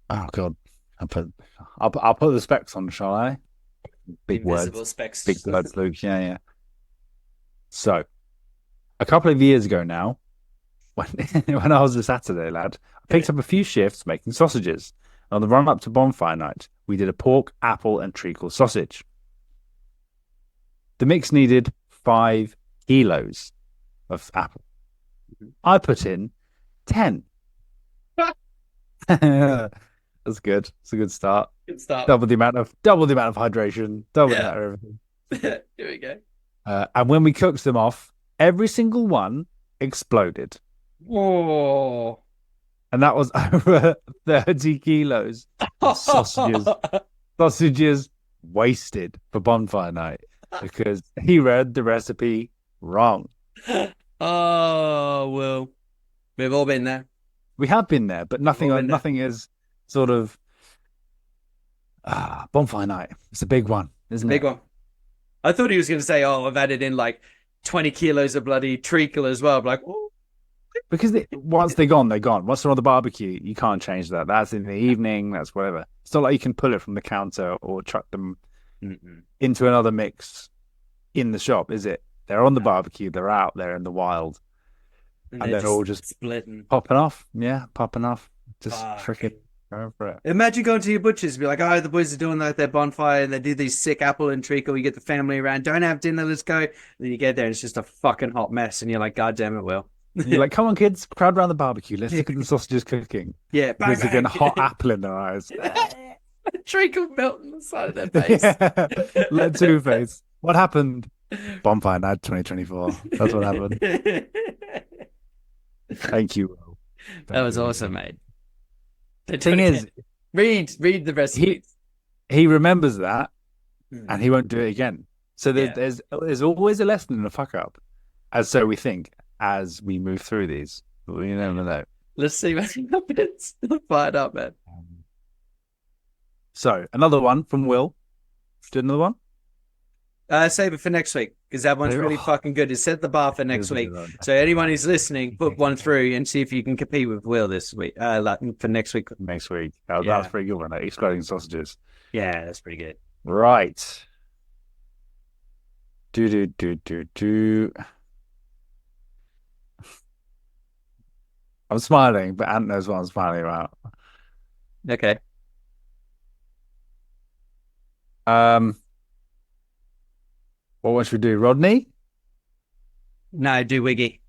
oh god, I'll put the specs on, shall I? Big Invisible words, specs. big words, Luke. Yeah. So, a couple of years ago now, when I was a Saturday lad, I picked up a few shifts making sausages. On the run up to bonfire night, we did a pork, apple, and treacle sausage. The mix needed 5 kilos of apple. I put in 10. That's good. It's a good start. Good start. Double the amount of hydration. Double the amount of everything. Here we go. And when we cooked them off, every single one exploded. Whoa. And that was over 30 kilos of sausages wasted for bonfire night because he read the recipe wrong. Oh, well, we've all been there. We have been there, but nothing is sort of bonfire night. It's a big one, isn't it? Big one. I thought he was going to say, "Oh, I've added in like 20 kilos of bloody treacle as well." I'm like, oh. Because once they're gone, they're gone. Once they're on the barbecue, you can't change that. That's in the evening. That's whatever. It's not like you can pull it from the counter or chuck them into another mix in the shop, is it? They're on the barbecue. They're out there in the wild. And they're all just splitting. Popping off. Yeah, popping off. Just freaking Go for it. Imagine going to your butchers and be like, oh, the boys are doing like their bonfire and they do these sick apple and treacle. You get the family around. Don't have dinner. Let's go. And then you get there and it's just a fucking hot mess. And you're like, God damn it, Will. And you're like, come on, kids, crowd around the barbecue. Let's look at the sausages cooking. Yeah. Bang, With again, hot apple in their eyes. Treacle melt on the side of their face. Yeah. Let Two-Face. What happened? Bonfire Night 2024. That's what happened. Thank you, Will. That was awesome, mate. The thing is, read the recipe. He remembers that, and he won't do it again. So there's always a lesson in a fuck up, as so we think as we move through these. You never know. Let's see what happens. Fire it up, man. So another one from Will. Do another one. Save it for next week because that one's really fucking good. It set the bar for next week. So anyone who's listening, put one through and see if you can compete with Will this week. For next week. Next week. Oh, yeah. That's pretty good one. Exploding sausages. Yeah, that's pretty good. Right. Do. I'm smiling, but Ant knows what I'm smiling about. Okay. What one should we do? Rodney? No, do Wiggy.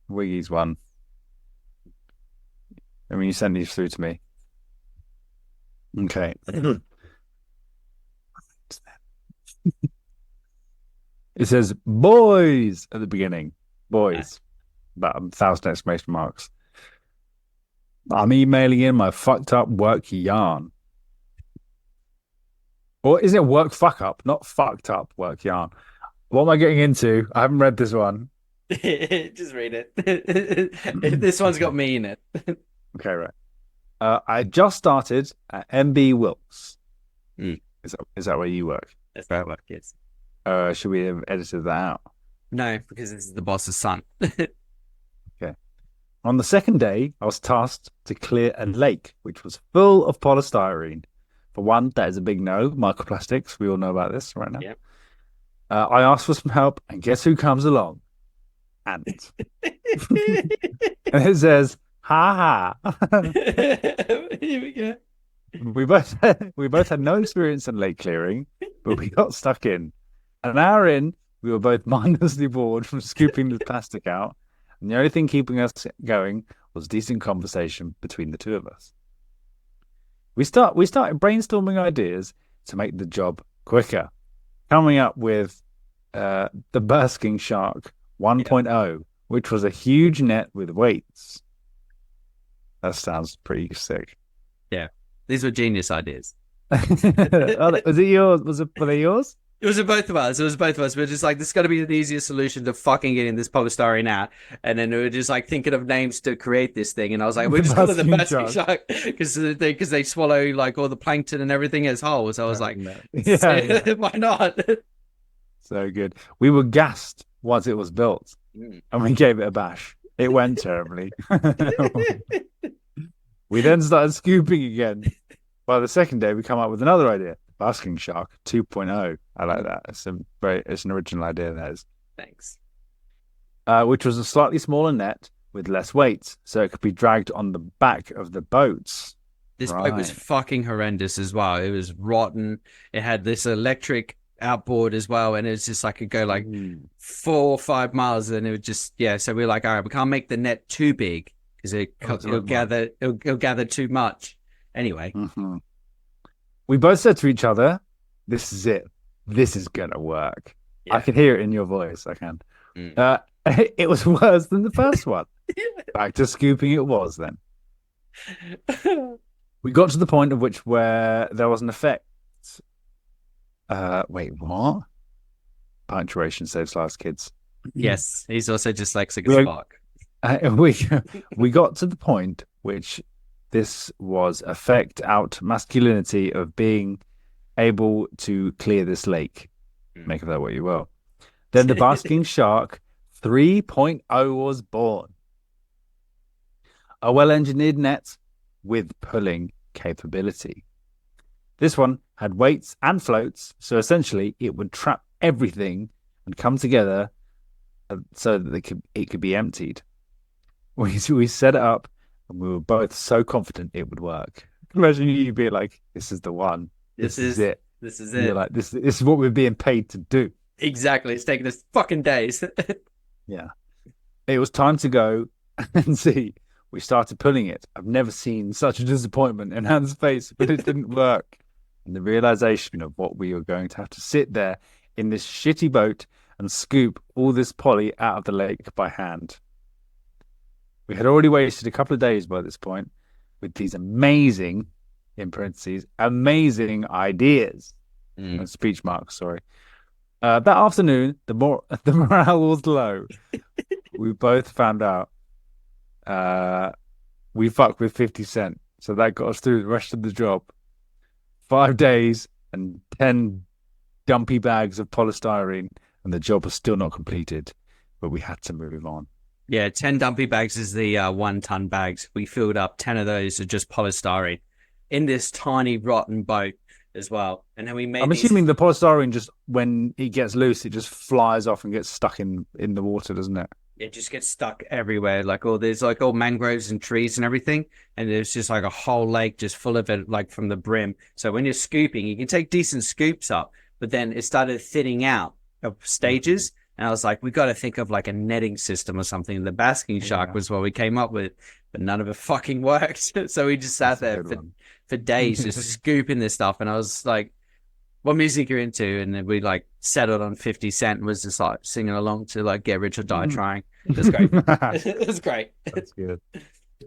Wiggy's one. I mean, you sent these through to me. Okay. It says boys at the beginning. Boys. About 1,000 exclamation marks. I'm emailing in my fucked up work yarn. Or is it work fuck up, not fucked up work yarn? What am I getting into? I haven't read this one. Just read it. This one's got me in it. Okay, right. I just started at MB Wilkes. Is that where you work? That's where I work, yes. Should we have edited that out? No, because this is the boss's son. Okay. On the second day, I was tasked to clear a lake, which was full of polystyrene. For one, that is a big no. Microplastics. We all know about this right now. Yep. I asked for some help, and guess who comes along? Ant. And it says, ha ha. Here we go. We both had no experience in lake clearing, but we got stuck in. An hour in, we were both mindlessly bored from scooping the plastic out, and the only thing keeping us going was decent conversation between the two of us. We started brainstorming ideas to make the job quicker, coming up with the Basking Shark 1.0, which was a huge net with weights. That sounds pretty sick. Yeah, these were genius ideas. Was it yours? Were they yours? It was both of us. We're just like, this has got to be the easiest solution to fucking getting this polystyrene out. And then we were just like thinking of names to create this thing. And I was like, we're just calling it the Basking Shark because they swallow like all the plankton and everything as whole. So I was like, yeah. why not? So good. We were gassed once it was built, and we gave it a bash. It went terribly. We then started scooping again. By the second day, we come up with another idea. Basking Shark 2.0. I like that. It's an original idea, that is. Thanks. Which was a slightly smaller net with less weight, so it could be dragged on the back of the boats. This boat was fucking horrendous as well. It was rotten. It had this electric outboard as well, and it was just like it could go like 4 or 5 miles, and it would just So we were like, all right, we can't make the net too big because it'll gather too much. Anyway. Mm-hmm. We both said to each other, this is it. This is going to work. Yeah. I can hear it in your voice. I can. It was worse than the first one. Back to scooping it was then. We got to the point of where there was an effect. Wait, what? Punctuation saves lives, kids. Yes, he's also dyslexic as fuck. We got to the point which this was effect out masculinity of being able to clear this lake. Make of that what you will. Then the Basking Shark 3.0 was born. A well-engineered net with pulling capability. This one had weights and floats, so essentially it would trap everything and come together so that it could be emptied. We set it up, and we were both so confident it would work. Imagine you being like, "This is the one. This is it. This is And you're it. like, this is what we're being paid to do." Exactly. It's taken us fucking days. Yeah. It was time to go and see. We started pulling it. I've never seen such a disappointment in Hans' face, but it didn't work. And the realization of what we were going to have to sit there in this shitty boat and scoop all this poly out of the lake by hand. We had already wasted a couple of days by this point with these amazing, in parentheses, amazing ideas. Speech marks, sorry. That afternoon, the morale was low. We both found out we fucked with 50 Cent. So that got us through the rest of the job. 5 days and 10 dumpy bags of polystyrene, and the job was still not completed, but we had to move on. Yeah, 10 dumpy bags is the 1 ton bags. We filled up 10 of those of just polystyrene in this tiny rotten boat as well. And then we made assuming the polystyrene, just when it gets loose, it just flies off and gets stuck in the water, doesn't it? It just gets stuck everywhere. There's all mangroves and trees and everything. And there's just like a whole lake just full of it, like from the brim. So when you're scooping, you can take decent scoops up, but then it started thinning out of stages. And I was like, we got to think of like a netting system or something. The basking shark was what we came up with, but none of it fucking worked. So we just sat there for days just scooping this stuff. And I was like, what music you're into? And then we like settled on 50 Cent and was just like singing along to like Get Rich or Die Trying. It was great. It was great. That's good.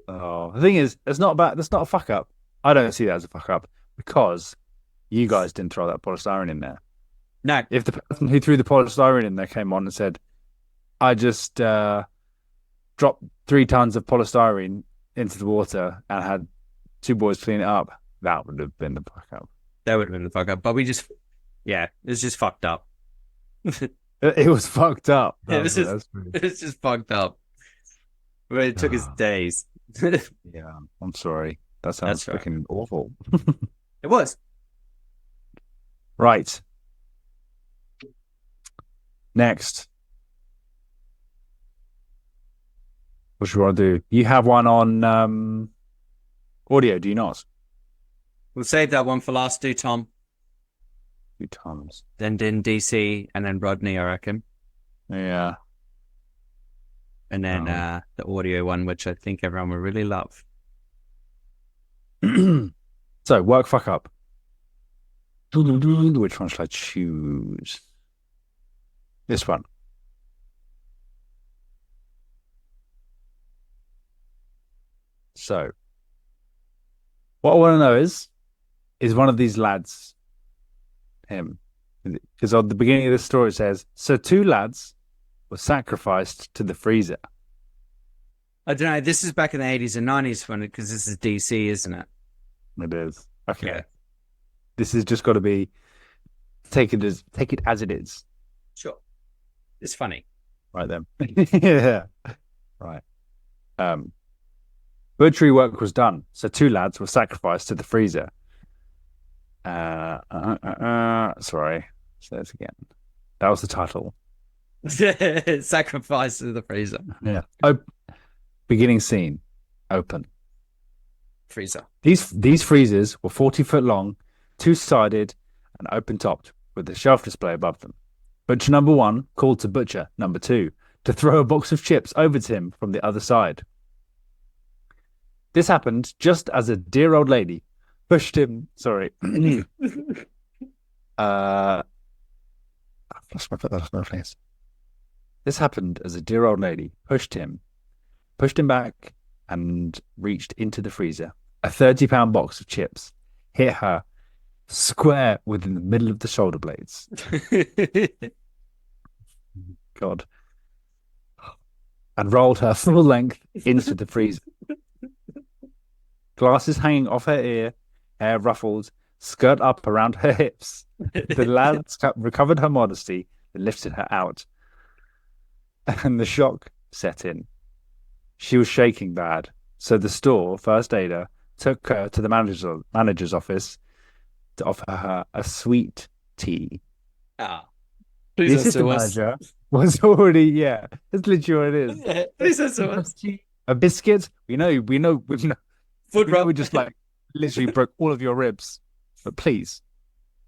Oh, the thing is, that's not a fuck up. I don't see that as a fuck up because you guys didn't throw that polystyrene in there. No. If the person who threw the polystyrene in there came on and said, I just dropped 3 tons of polystyrene into the water and had 2 boys clean it up, that would have been the fuck up. That would have been the fuck up. But we just, it was just fucked up. It was fucked up. It was just fucked up. But it took us days. Yeah, I'm sorry. That sounds freaking awful. It was. Right. Next. What should I do? You have one on audio, do you not? We'll save that one for last. Do Tom. 2 times. Then DC and then Rodney, I reckon. Yeah. And then the audio one, which I think everyone will really love. So, work fuck up. Which one should I choose? This one. So, what I want to know is one of these lads him? Because at the beginning of the story it says, so 2 lads were sacrificed to the freezer. I don't know. This is back in the 80s and 90s because this is DC, isn't it? It is. Okay. Yeah. This has just got to be take it as it is. Sure. It's funny. Right then. Yeah. Right. Butchery work was done, so 2 lads were sacrificed to the freezer. Sorry. Say this again. That was the title. Sacrifice to the freezer. Yeah. Beginning scene. Open. Freezer. These freezers were 40 foot long, 2-sided, and open topped, with a shelf display above them. Butcher number 1 called to butcher number 2 to throw a box of chips over to him from the other side. This happened just as a dear old lady pushed him. Sorry. I've lost my place. This happened as a dear old lady pushed him back and reached into the freezer. A 30-pound box of chips hit her square within the middle of the shoulder blades. God. And rolled her full length into the freezer. Glasses hanging off her ear, hair ruffled, skirt up around her hips. The lads recovered her modesty and lifted her out. And the shock set in. She was shaking bad, so the store first aider took her to the manager's office to offer her a sweet tea. The assistant manager was already, that's literally what it is. Please, a biscuit. We know. Food rub. We just like literally broke all of your ribs. But please.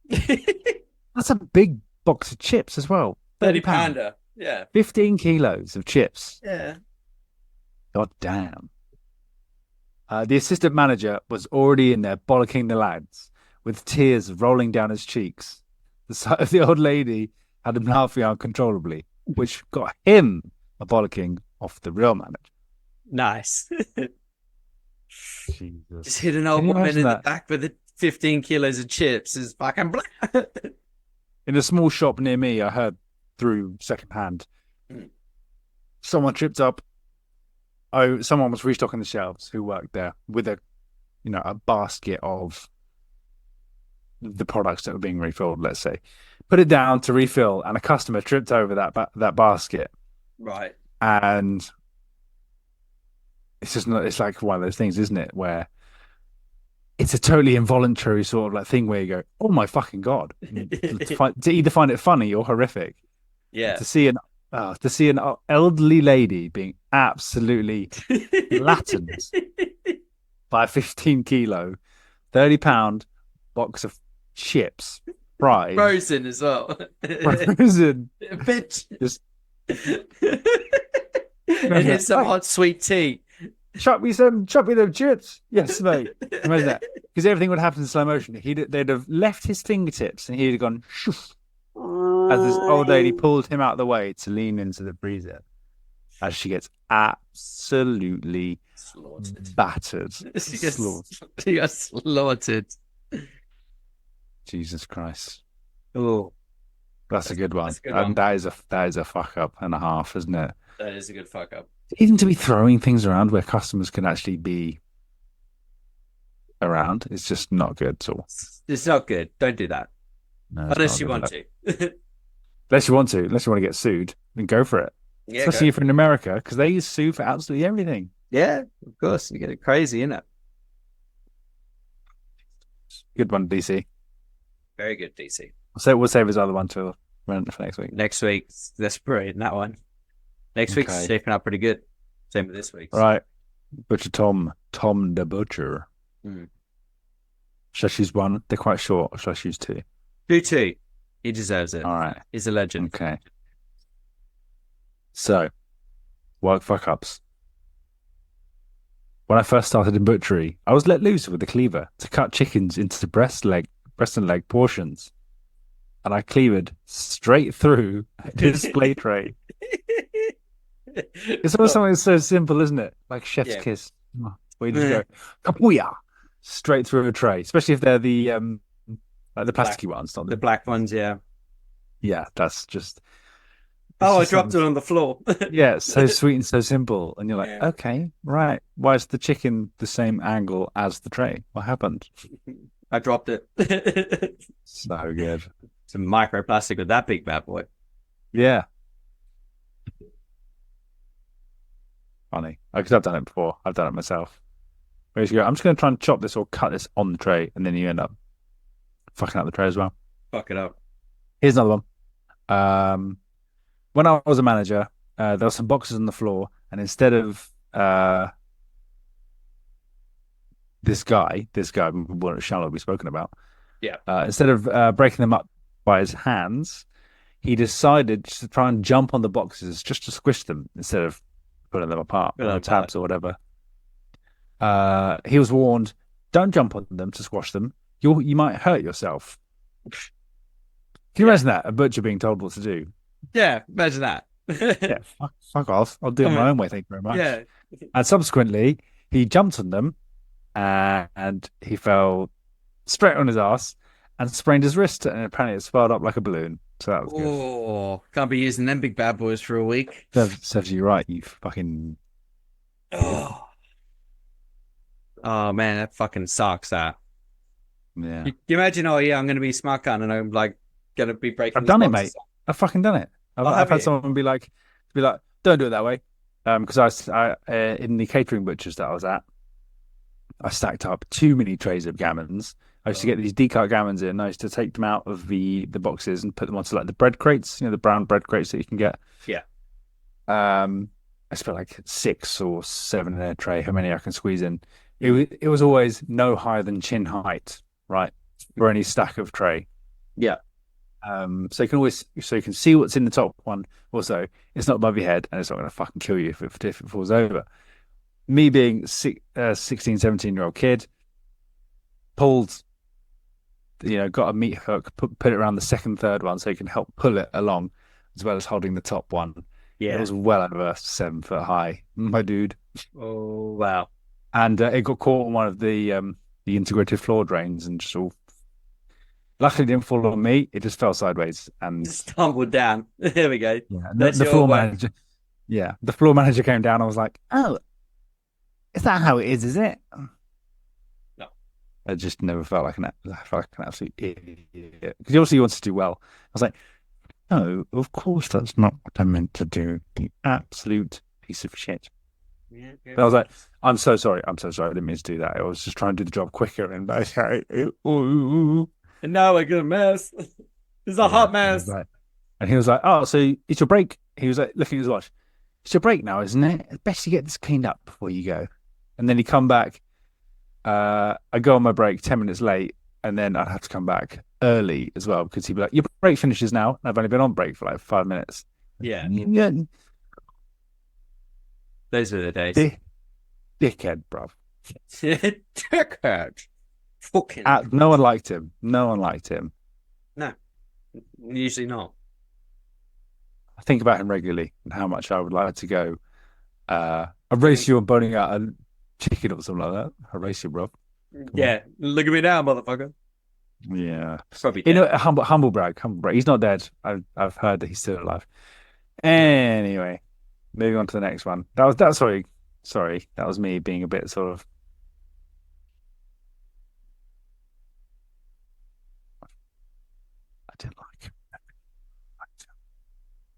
That's a big box of chips as well. 30 pounder. Yeah. 15 kilos of chips. Yeah. God damn. The assistant manager was already in there bollocking the lads with tears rolling down his cheeks. The sight of the old lady had him laughing uncontrollably, which got him a bollocking off the real manager. Nice. Jesus. Just hit an old woman in the back with the 15 kilos of chips is fucking black. In a small shop near me, I heard through secondhand, someone tripped up. Oh, someone was restocking the shelves who worked there with a basket of the products that were being refilled, let's say. Put it down to refill, and a customer tripped over that basket. Right. And it's just not, it's like one of those things, isn't it, where it's a totally involuntary sort of like thing where you go, oh my fucking God, to either find it funny or horrific. Yeah. To see an elderly lady being absolutely flattened by a 15 kilo, 30 pound box of chips, fried. Frozen as well. Frozen. Bitch. Just... and here's some hot sweet tea. Chuck me them chips. Yes, mate. Imagine that. Because everything would happen in slow motion. They'd have left his fingertips and he'd have gone shoof, as this old lady pulled him out of the way to lean into the freezer as she gets absolutely battered. She got slaughtered. Jesus Christ. Oh, that's a good one. That's a good one. That is a fuck up and a half, isn't it? That is a good fuck up. Even to be throwing things around where customers can actually be around, it's just not good at all. It's not good. Don't do that. No, unless you want to. Unless you want to get sued, then go for it. Yeah, especially if you're in America, because they sue for absolutely everything. Yeah, of course. You get it crazy, innit? Good one, DC. Very good, DC. We'll save his other one for next week. Next week, let's pray in that one. Next week's shaping up pretty good. Same with this week. Right. Butcher Tom the Butcher. Should I choose one? They're quite short. Or should I choose two? Do two. He deserves it. All right. He's a legend. Okay. So, work fuck ups. When I first started in butchery, I was let loose with a cleaver to cut chickens into breast and leg portions. And I cleaved straight through a display tray. It's almost something so simple, isn't it? Like chef's kiss. Where you just go, kapooyah, straight through a tray. Especially if they're the plasticky ones, not the black ones, yeah. Yeah, that's just... I dropped it on the floor. Yeah, it's so sweet and so simple. And you're like, okay, right. Why is the chicken the same angle as the tray? What happened? I dropped it. So good. Some microplastic with that big bad boy. Yeah. Funny. Because I've done it before. I've done it myself. Where you go, I'm just going to try and chop this or cut this on the tray, and then you end up fucking up the tray as well. Fuck it up. Here's another one. When I was a manager, there were some boxes on the floor, and instead of this guy, one shall be spoken about. Yeah. Instead of breaking them up by his hands, he decided to try and jump on the boxes just to squish them instead of putting them apart with tabs or whatever. He was warned, don't jump on them to squash them. You might hurt yourself. Can you imagine that? A butcher being told what to do? Yeah, imagine that. Yeah, fuck off. I'll do it my own way, thank you very much. Yeah. And subsequently, he jumped on them and he fell straight on his ass and sprained his wrist, and apparently it swelled up like a balloon. So that was good. Oh, can't be using them big bad boys for a week. Serves you right, you fucking... Oh man, that fucking sucks, that. Yeah. You imagine, oh yeah, I'm going to be smart gun and I'm like going to be breaking I've done it, mate. I've fucking done it. I've had someone be like, don't do it that way. Because I in the catering butchers that I was at, I stacked up too many trays of gammons. I used to get these decut gammons in. I used to take them out of the boxes and put them onto like the bread crates, the brown bread crates that you can get. Yeah. I spent like 6 or 7 in a tray, how many I can squeeze in. it was always no higher than chin height, right, for any stack of tray. Yeah. So you can see what's in the top one. Also, it's not above your head, and it's not going to fucking kill you if it falls over. Me being 16, 17-year-old kid, pulled, got a meat hook, put it around the second, third one so you can help pull it along, as well as holding the top one. Yeah. It was well over 7 foot high, my dude. Oh, wow. And it got caught on one of the integrated floor drains and just all. Luckily, it didn't fall on me. It just fell sideways and stumbled down. There we go. Yeah, That's the your floor way. manager. Yeah, the floor manager came down. I was like, "Oh, is that how it is it?" No. I just never felt like an absolute idiot because obviously he wants to do well. I was like, "No, of course that's not what I meant to do. You absolute piece of shit." Yeah, But I was like, "I'm so sorry. I'm so sorry. I didn't mean to do that. I was just trying to do the job quicker." And and now we're gonna mess. It's a hot mess. And he was like, "Oh, so it's your break?" He was like, looking at his watch. "It's your break now, isn't it? It's best you get this cleaned up before you go." And then he'd come back. I go on my break 10 minutes late, and then I'd have to come back early as well because he'd be like, "Your break finishes now." And I've only been on break for like 5 minutes. Yeah. Yeah. Those were the days. Dickhead, bruv. Dickhead. Fucking. No one liked him. No one liked him. No, usually not. I think about him regularly and how much I would like to go. I race you on boning out a chicken or something like that. I race you, bro. Yeah, look at me now, motherfucker. Yeah, Probably dead. Humble brag. He's not dead. I've heard that he's still alive. Anyway, moving on to the next one. Sorry. That was me being a bit sort of. I didn't like him.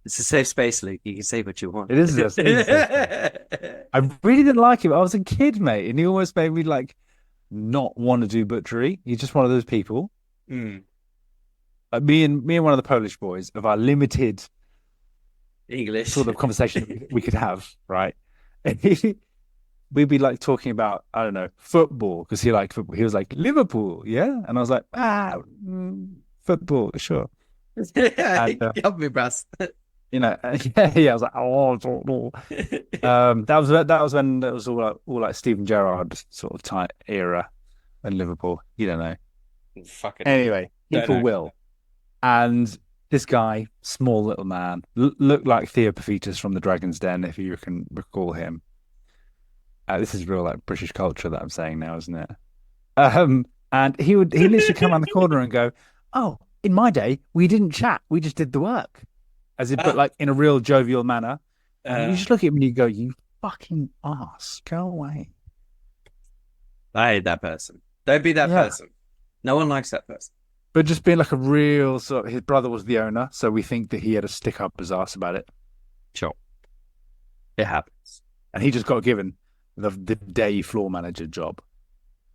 It's a safe space, Luke. You can say what you want. It is a safe space. I really didn't like him. I was a kid, mate, and he almost made me like not want to do butchery. He's just one of those people. Mm. Me and one of the Polish boys of our limited English sort of conversation we could have, right? And we'd be like talking about, I don't know, football because he liked football. He was like, "Liverpool, yeah," and I was like, football, sure. Help me, brass. Yeah. I was like, "Oh, no." That was when it was all like Steven Gerrard sort of type era in Liverpool. You don't know. Fucking Anyway, people will. And this guy, small little man, looked like Theopaphitus from the Dragon's Den, if you can recall him. This is real like British culture that I'm saying now, isn't it? And he literally come around the corner and go, "Oh, in my day, we didn't chat. We just did the work." But like in a real jovial manner. And you just look at him and you go, "You fucking ass. Go away." I hate that person. Don't be that person. No one likes that person. But just being like a real sort of, his brother was the owner, so we think that he had to stick up his ass about it. Sure. It happens. And he just got given the day floor manager job.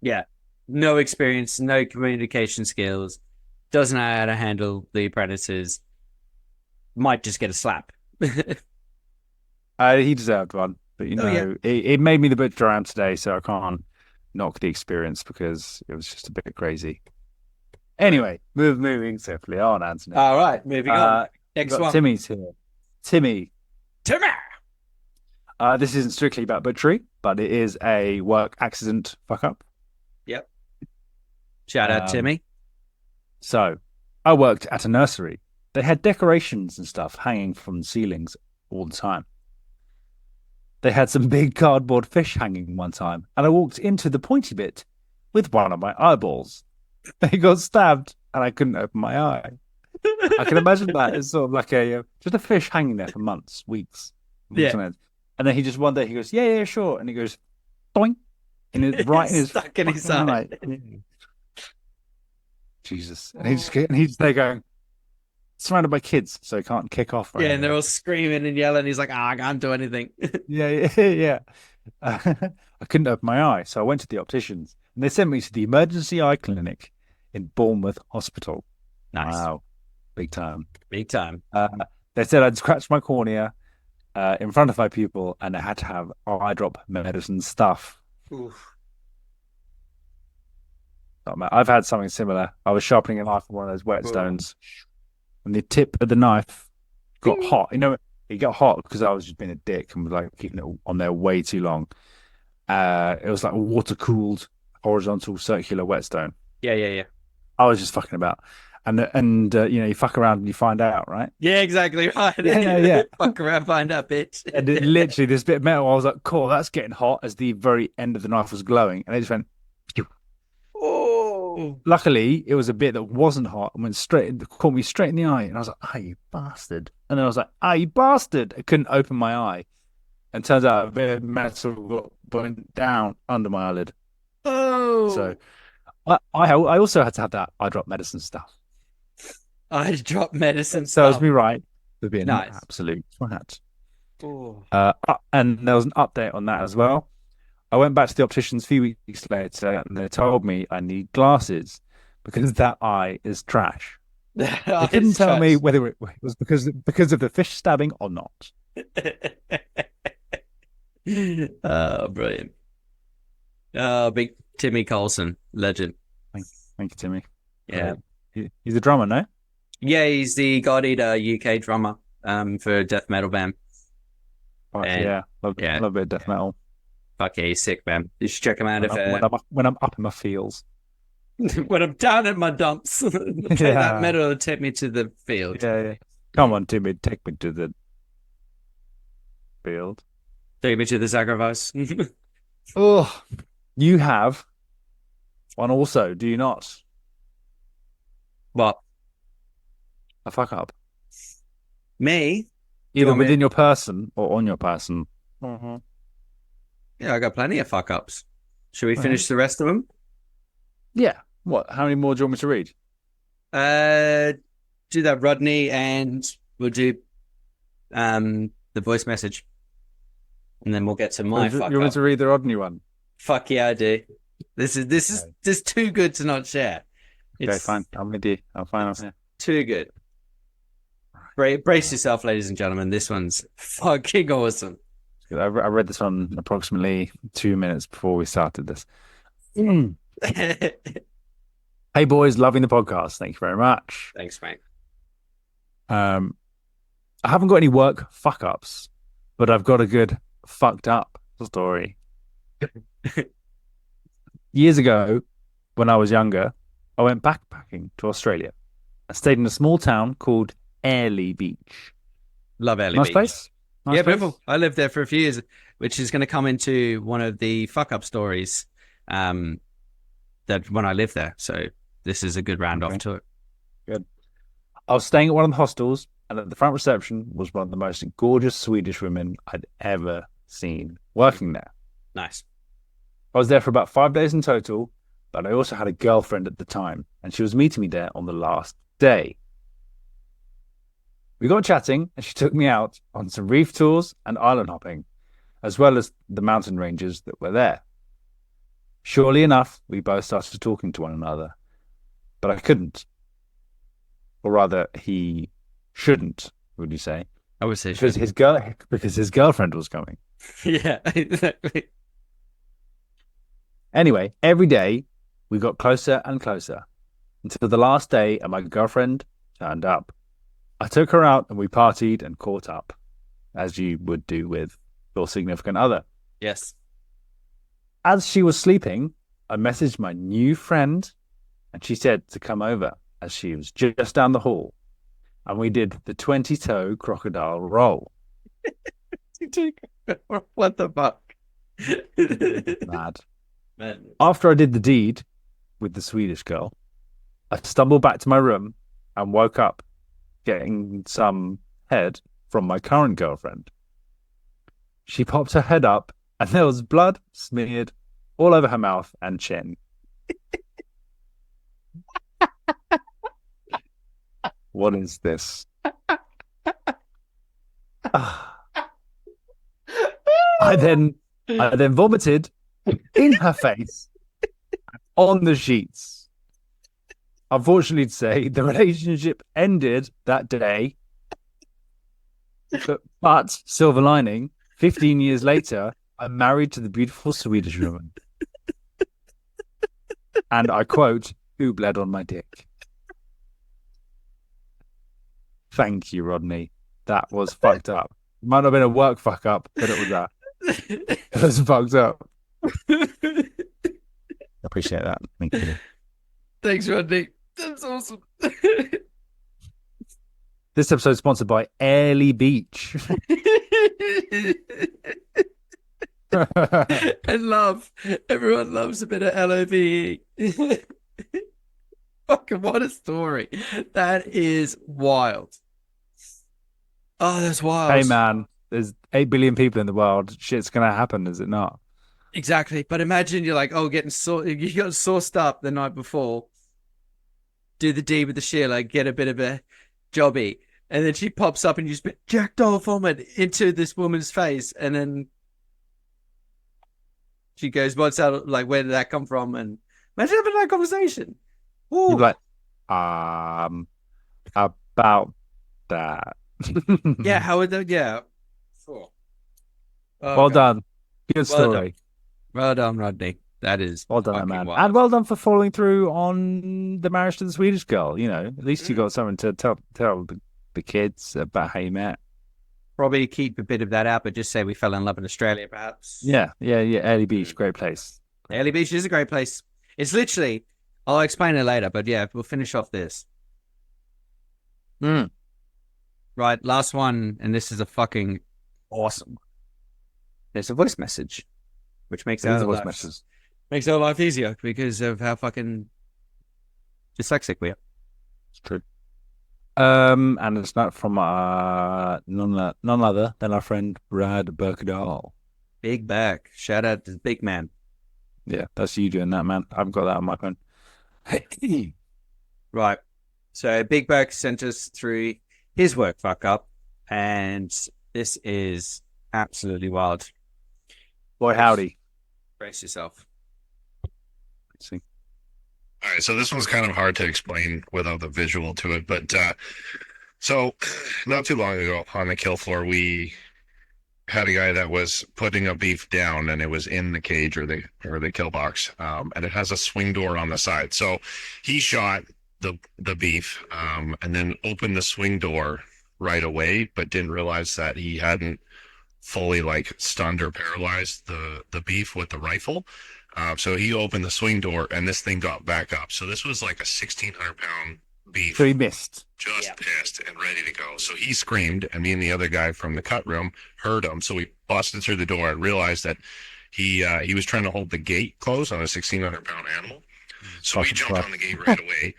Yeah. No experience, no communication skills, doesn't know how to handle the predators, might just get a slap. He deserved one. But, it made me the butcher I am today, so I can't knock the experience because it was just a bit crazy. Anyway, moving swiftly on, Anthony. All right, moving on. Next one. Timmy's here. Timmy. This isn't strictly about butchery, but it is a work accident fuck up. Yep. Shout out Timmy. So, I worked at a nursery. They had decorations and stuff hanging from the ceilings all the time. They had some big cardboard fish hanging one time, and I walked into the pointy bit with one of my eyeballs. They got stabbed, and I couldn't open my eye. I can imagine that as sort of like just a fish hanging there for months, weeks. Yeah. And then he just one day he goes, yeah, sure, and he goes, doink, and it's right in his stuck in his eye. Jesus, and he's there going, surrounded by kids, so he can't kick off. Right, and they're all screaming and yelling. He's like, I can't do anything. Yeah. I couldn't open my eye, so I went to the opticians, and they sent me to the emergency eye clinic in Bournemouth Hospital. Nice. Wow. Big time. They said I'd scratched my cornea in front of my pupil, and I had to have eye drop medicine stuff. Oof. I've had something similar. I was sharpening a knife on one of those whetstones, and the tip of the knife got hot. It got hot because I was just being a dick and was like keeping it on there way too long. It was like a water-cooled, horizontal, circular whetstone. Yeah. I was just fucking about. And you fuck around and you find out, right? Yeah, exactly right. Yeah. Fuck around, find out, bitch. And literally, this bit of metal, I was like, cool, that's getting hot, as the very end of the knife was glowing. And it just went, phew. Oh. Luckily, it was a bit that wasn't hot and caught me straight in the eye. And I was like, you bastard. And then I was like, you bastard. I couldn't open my eye. And turns out a bit of metal went down under my eyelid. Oh. So I also had to have that eye drop medicine stuff. I dropped medicine. Serves me right for being nice. An absolute twat. Oh. And there was an update on that as well. I went back to the opticians a few weeks later, and they told me I need glasses because that eye is trash. They couldn't tell me whether it was because of the fish stabbing or not. Oh, brilliant! Oh, big Timmy Coulson, legend. Thank you, Timmy. Yeah, he's a drummer, no? Yeah, he's the God Eater UK drummer for a death metal band. Love a bit of death metal. Fuck yeah, he's sick, man. You should check him out when I'm up in my fields. When I'm down at my dumps. Play that metal and take me to the field. Yeah. Come on, Timmy, take me to the field. Take me to the sacrifice. Oh, you have one also, do you not? What? A fuck up. Me? Either within your person or on your person. Mm-hmm. Yeah, I got plenty of fuck ups. Should we finish the rest of them? Yeah. What? How many more do you want me to read? Do that, Rodney, and we'll do the voice message. And then we'll get to my fuck up. You want to read the Rodney one? Fuck yeah, I do. This is too good to not share. Okay, fine. I'm with you. I'm fine. Too good. Brace yourself, ladies and gentlemen. This one's fucking awesome. I read this one approximately 2 minutes before we started this. Hey boys, loving the podcast. Thank you very much. Thanks, mate. I haven't got any work fuck ups, but I've got a good fucked up story. Years ago, when I was younger, I went backpacking to Australia. I stayed in a small town called Airlie Beach. Love Airlie Beach. Nice place? Yeah, beautiful. I lived there for a few years, which is going to come into one of the fuck up stories that when I lived there. So this is a good round off to it. Good. I was staying at one of the hostels, and at the front reception was one of the most gorgeous Swedish women I'd ever seen working there. Nice. I was there for about 5 days in total, but I also had a girlfriend at the time, and she was meeting me there on the last day. We got chatting, and she took me out on some reef tours and island hopping, as well as the mountain ranges that were there. Surely enough, we both started talking to one another, but I couldn't. Or rather, he shouldn't, would you say? I would say because his girlfriend was coming. Yeah, exactly. Anyway, every day we got closer and closer until the last day and my girlfriend turned up. I took her out and we partied and caught up, as you would do with your significant other. Yes. As she was sleeping, I messaged my new friend and she said to come over as she was just down the hall. And we did the 20-toe crocodile roll. What the fuck? Mad. Man. After I did the deed with the Swedish girl, I stumbled back to my room and woke up getting some head from my current girlfriend. She popped her head up and there was blood smeared all over her mouth and chin. What is this? I then vomited in her face on the sheets. Unfortunately to say, the relationship ended that day. But silver lining, 15 years later, I'm married to the beautiful Swedish woman. And I quote, "Who bled on my dick?" Thank you, Rodney. That was fucked up. Might not have been a work fuck up, but it was that. It was fucked up. Appreciate that. Thank you. Thanks, Rodney. That's awesome. This episode is sponsored by Airlie Beach. And love. Everyone loves a bit of LOVE. Fucking what a story. That is wild. Oh, that's wild. Hey, man, there's 8 billion people in the world. Shit's going to happen, is it not? Exactly. But imagine you're like, you got sauced up the night before, do the deed with the Sheila, get a bit of a jobby, and then she pops up and you spit jackdaw vomit into this woman's face, and then she goes, "What's that? Like, where did that come from?" And imagine having that conversation. You'd be like, about that. Yeah, how would that? Yeah. Oh, well done. Good story. Well done, Rodney. That is well done, man. Wild. And well done for following through on the marriage to the Swedish girl. You know, at least you got something to tell the kids about how you met. Probably keep a bit of that out, but just say we fell in love in Australia, perhaps. Yeah. Airlie Beach, great place. Airlie Beach is a great place. It's literally, I'll explain it later, but yeah, we'll finish off this. Right, last one, and this is a fucking awesome one. There's a voice message, which makes our life easier because of how fucking dyslexic we are. It's true. And it's not from none other than our friend Brad Berkadal. Big back. Shout out to the big man. Yeah, that's you doing that, man. I've got that on my phone. Right. So Big Back sent us through his work fuck up, and this is absolutely wild. Boy, howdy. Brace yourself. Let's see. All right, so this one's kind of hard to explain without the visual to it, but so not too long ago on the kill floor, we had a guy that was putting a beef down, and it was in the cage or the kill box, and it has a swing door on the side. So he shot the beef, and then opened the swing door right away, but didn't realize that he hadn't fully like stunned or paralyzed the beef with the rifle. So he opened the swing door, and this thing got back up. So this was like a 1,600-pound beef. So he missed. Just pissed and ready to go. So he screamed, and me and the other guy from the cut room heard him. So we busted through the door and realized that he was trying to hold the gate closed on a 1,600-pound animal. So we jumped on the gate right away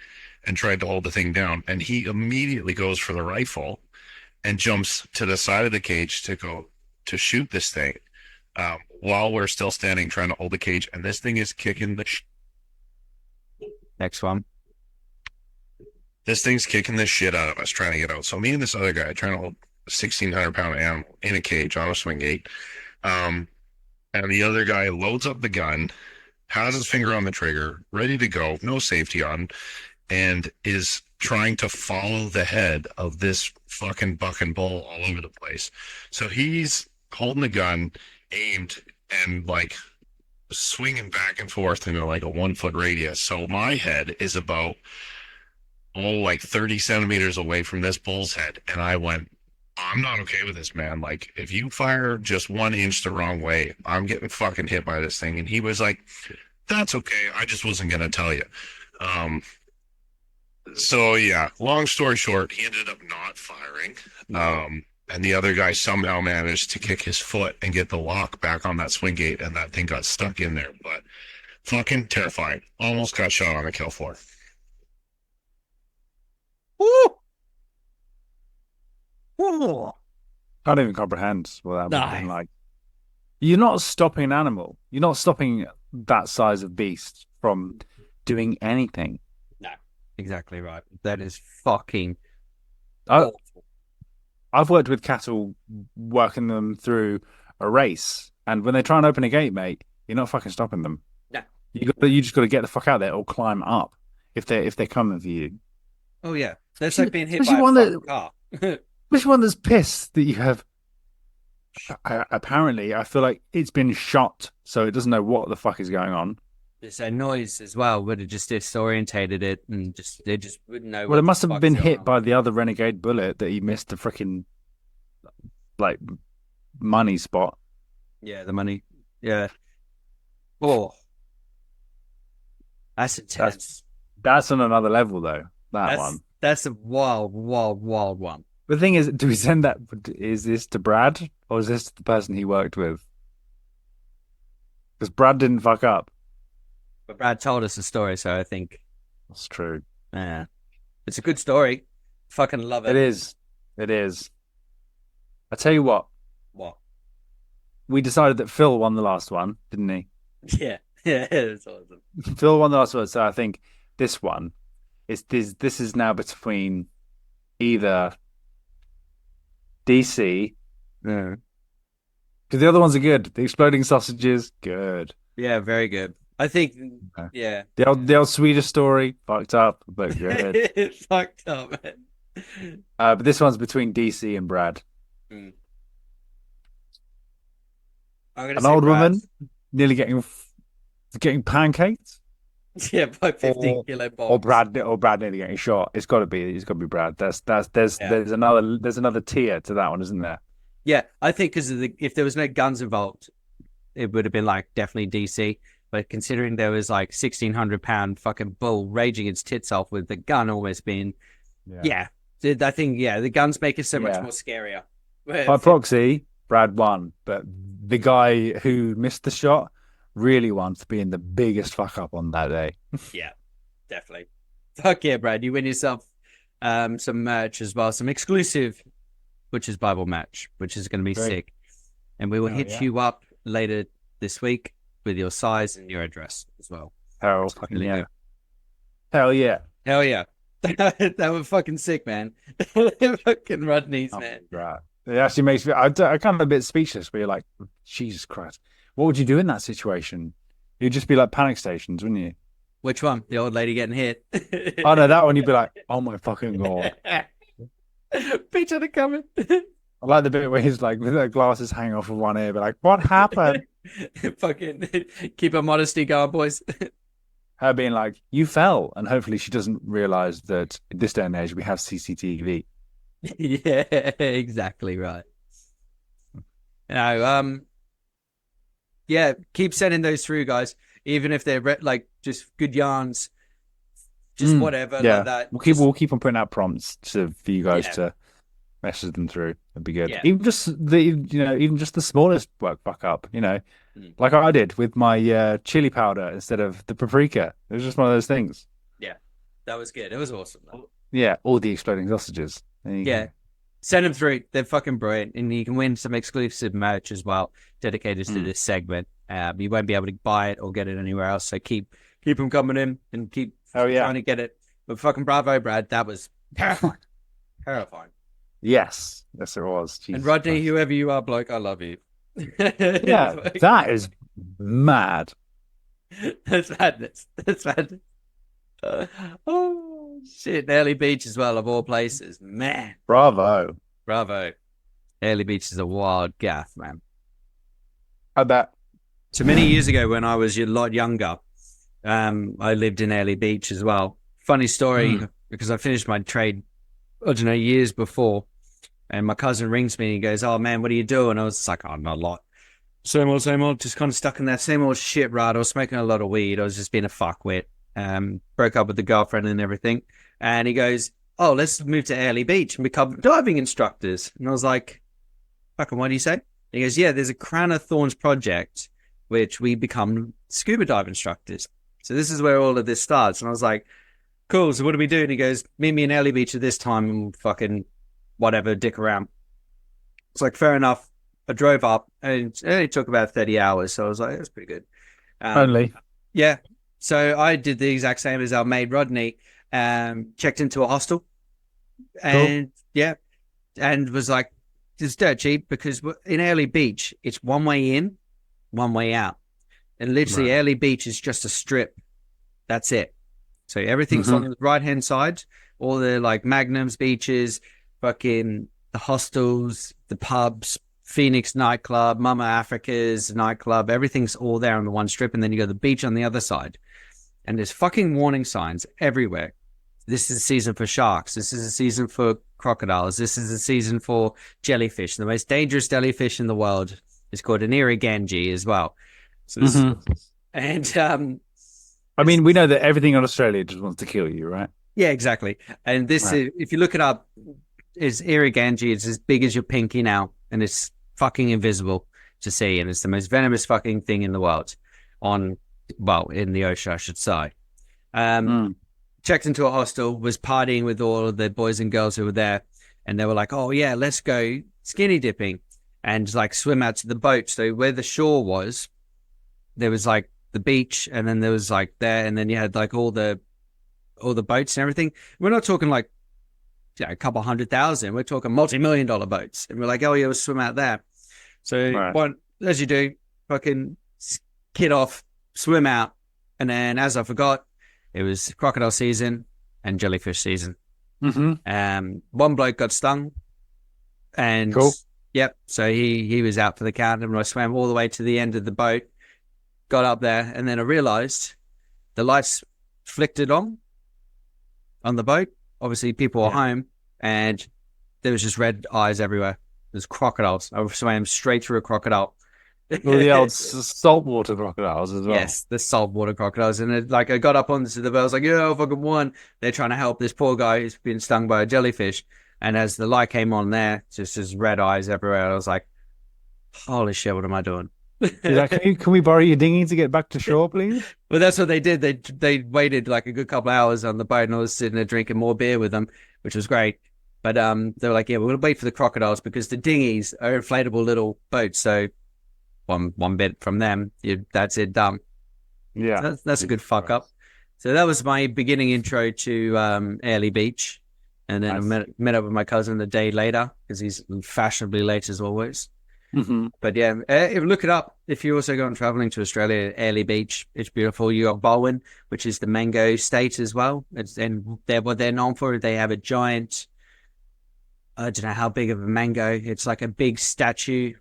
and tried to hold the thing down. And he immediately goes for the rifle and jumps to the side of the cage to go to shoot this thing. While we're still standing trying to hold the cage, and this thing is kicking the Next one. This thing's kicking the shit out of us trying to get out. So me and this other guy trying to hold a 1,600-pound animal in a cage on a swing gate. And the other guy loads up the gun, has his finger on the trigger, ready to go, no safety on, and is trying to follow the head of this fucking buck and bull all over the place. So he's holding the gun, aimed, and like swinging back and forth in like a 1-foot radius. So my head is about like 30 centimeters away from this bull's head, and I went, I'm not okay with this, man. Like, if you fire just 1 inch the wrong way, I'm getting fucking hit by this thing. And he was like, that's okay, I just wasn't gonna tell you. So yeah, long story short, he ended up not firing. And the other guy somehow managed to kick his foot and get the lock back on that swing gate, and that thing got stuck in there. But fucking terrifying. Almost got shot on the kill floor. Woo! Woo! Can't even comprehend what that would have been like. You're not stopping an animal. You're not stopping that size of beast from doing anything. No, exactly right. That is fucking awful. I've worked with cattle, working them through a race, and when they try and open a gate, mate, you're not fucking stopping them. No, you just got to get the fuck out there or climb up if they're coming for you. Oh yeah, that's like being hit by a car. Which one that's pissed that you have? Apparently, I feel like it's been shot, so it doesn't know what the fuck is going on. Just that noise as well would have just disorientated it, and they just wouldn't know. Well, it must the have fuck's been going hit on. by the other Renegade bullet that he missed the freaking like money spot. Yeah, the money. Yeah. Oh, that's intense. That's on another level though. That one. That's a wild, wild, wild one. The thing is, do we send that? Is this to Brad or is this the person he worked with? Because Brad didn't fuck up. But Brad told us the story, so I think That's true. yeah, it's a good story. Fucking love it. It is. It is. I tell you what, What? we decided that Phil won the last one, didn't he? Yeah, yeah, it's awesome. Phil won the last one, so I think this one is this is now between either DC, Yeah, because the other ones are good. The exploding sausages, good. yeah, very good. I think, Okay. yeah, The old Swedish story, fucked up, but good. it's fucked up, man. But this one's between DC and Brad. I'm gonna An say old Brad. woman nearly getting pancaked, Yeah, by 15 or, kilo or bombs. Brad nearly getting shot. It's got to be Brad. There's Yeah. there's another tier to that one, isn't there? Yeah, I think because if there was no guns involved, it would have been like definitely DC. But considering there was like 1,600-pound fucking bull raging its tits off with the gun almost being, yeah, I think the guns make it so much Yeah. more scarier. By proxy, Brad won, but the guy who missed the shot really wants to be in the biggest fuck up on that day. Yeah, definitely. Fuck yeah, Brad! You win yourself some merch as well, some exclusive Butcher's Bible merch, which is going to be Great. sick. And we will hit yeah. you up later this week with your size and your address as well. Hell That's fucking really yeah. good. Hell yeah. Hell yeah. That was fucking sick, man. Fucking Rodney's, Oh, man. right. It actually makes me. I kind of a bit speechless. Where you're like, Jesus Christ, what would you do in that situation? You'd just be like panic stations, wouldn't you? Which one? The old lady getting hit? Oh no, that one you'd be like, oh my fucking god. Picture the coming. I like the bit where he's like with their glasses hanging off of one ear, but like, what happened? Fucking keep her modesty going, boys. Her being like, you fell, and hopefully she doesn't realize that in this day and age we have CCTV. Yeah, exactly right. No, yeah, keep sending those through, guys. Even if they're like just good yarns, just whatever Yeah, like that. we'll keep on putting out prompts for you guys Yeah. to message them through. It'd be good. Yeah. Even just the smallest work fuck up. Mm. Like I did with my chili powder instead of the paprika. It was just one of those things. That was good. It was awesome, though. Yeah, all the exploding sausages. There you Yeah. go. Send them through. They're fucking brilliant. And you can win some exclusive merch as well, dedicated to this segment. You won't be able to buy it or get it anywhere else. So keep them coming in and keep trying to get it. But fucking bravo, Brad. That was terrifying. Terrifying. Yes, it was. Jesus And Rodney, Christ. whoever you are, bloke, I love you. Yeah, that is mad. That's madness. That's madness. Oh, shit. Early Beach as well, of all places. Man. Bravo. Bravo. Early Beach is a wild gaff, man. I bet. So many years ago when I was a lot younger, I lived in Early Beach as well. Funny story, because I finished my trade, I don't know, years before. And my cousin rings me and he goes, oh, man, what are you doing? I was just like, oh, not a lot. Same old, just kind of stuck in that same old shit, right? I was smoking a lot of weed. I was just being a fuckwit. Broke up with the girlfriend and everything. And he goes, oh, let's move to Early Beach and become diving instructors. And I was like, fucking, what do you say? And he goes, yeah, there's a Crown of Thorns project, which we become scuba dive instructors. So this is where all of this starts. And I was like, cool. So what do we do? And he goes, meet me in Early Beach at this time and fucking whatever, dick around. It's like, fair enough. I drove up and it only took about 30 hours. So I was like, that's pretty good. Only. Yeah. So I did the exact same as our mate Rodney, checked into a hostel and and was like, it's dirt cheap because in Early Beach, it's one way in, one way out. And literally Early Beach is just a strip. That's it. So everything's on the right-hand side, all the like Magnums, beaches, fucking the hostels, the pubs, Phoenix nightclub, Mama Africa's nightclub, everything's all there on the one strip, and then you go to the beach on the other side, and there's fucking warning signs everywhere. This is a season for sharks. This is a season for crocodiles. This is a season for jellyfish. The most dangerous jellyfish in the world is called an irriganji as well. So this, and I mean, we know that everything in Australia just wants to kill you, right? yeah, exactly. And this is, if you look it up, is irriganji. It's as big as your pinky now, and it's fucking invisible to see, and it's the most venomous fucking thing in the world. In the ocean, I should say. Checked into a hostel, was partying with all of the boys and girls who were there, and they were like, "Oh yeah, let's go skinny dipping and like swim out to the boat." So where the shore was, there was like the beach, and then there was like there, and then you had like all the boats and everything. We're not talking like a couple 100,000. We're talking multi-million-dollar boats, and we're like, "Oh yeah, we'll swim out there." So as you do, fucking kid off, swim out, and then as I forgot, it was crocodile season and jellyfish season. One bloke got stung, and yep, so he was out for the count, and I swam all the way to the end of the boat, got up there, and then I realized the lights flickered on the boat. Obviously, people were home, and there was just red eyes everywhere. There's crocodiles. I swam straight through a crocodile. Well, the old saltwater crocodiles as well. Yes, the saltwater crocodiles. And I got up onto the boat. I was like, yeah, I fucking won. They're trying to help this poor guy who's been stung by a jellyfish. And as the light came on there, just as red eyes everywhere, I was like, holy shit, what am I doing? Can we borrow your dinghy to get back to shore, please? Well, that's what they did. They waited like a good couple of hours on the boat, and I was sitting there drinking more beer with them, which was great. But they were like, yeah, we're going to wait for the crocodiles because the dinghies are inflatable little boats. So one bit from them, that's it, done. Yeah, so that's a good fuck up. So that was my beginning intro to Airlie Beach, and then I met up with my cousin the day later because he's fashionably late as always. But yeah, look it up if you're also going traveling to Australia. Airlie Beach, it's beautiful. You got Bowen, which is the mango state as well. And what they're known for. They have a giant, I don't know how big of a mango. It's like a big statue.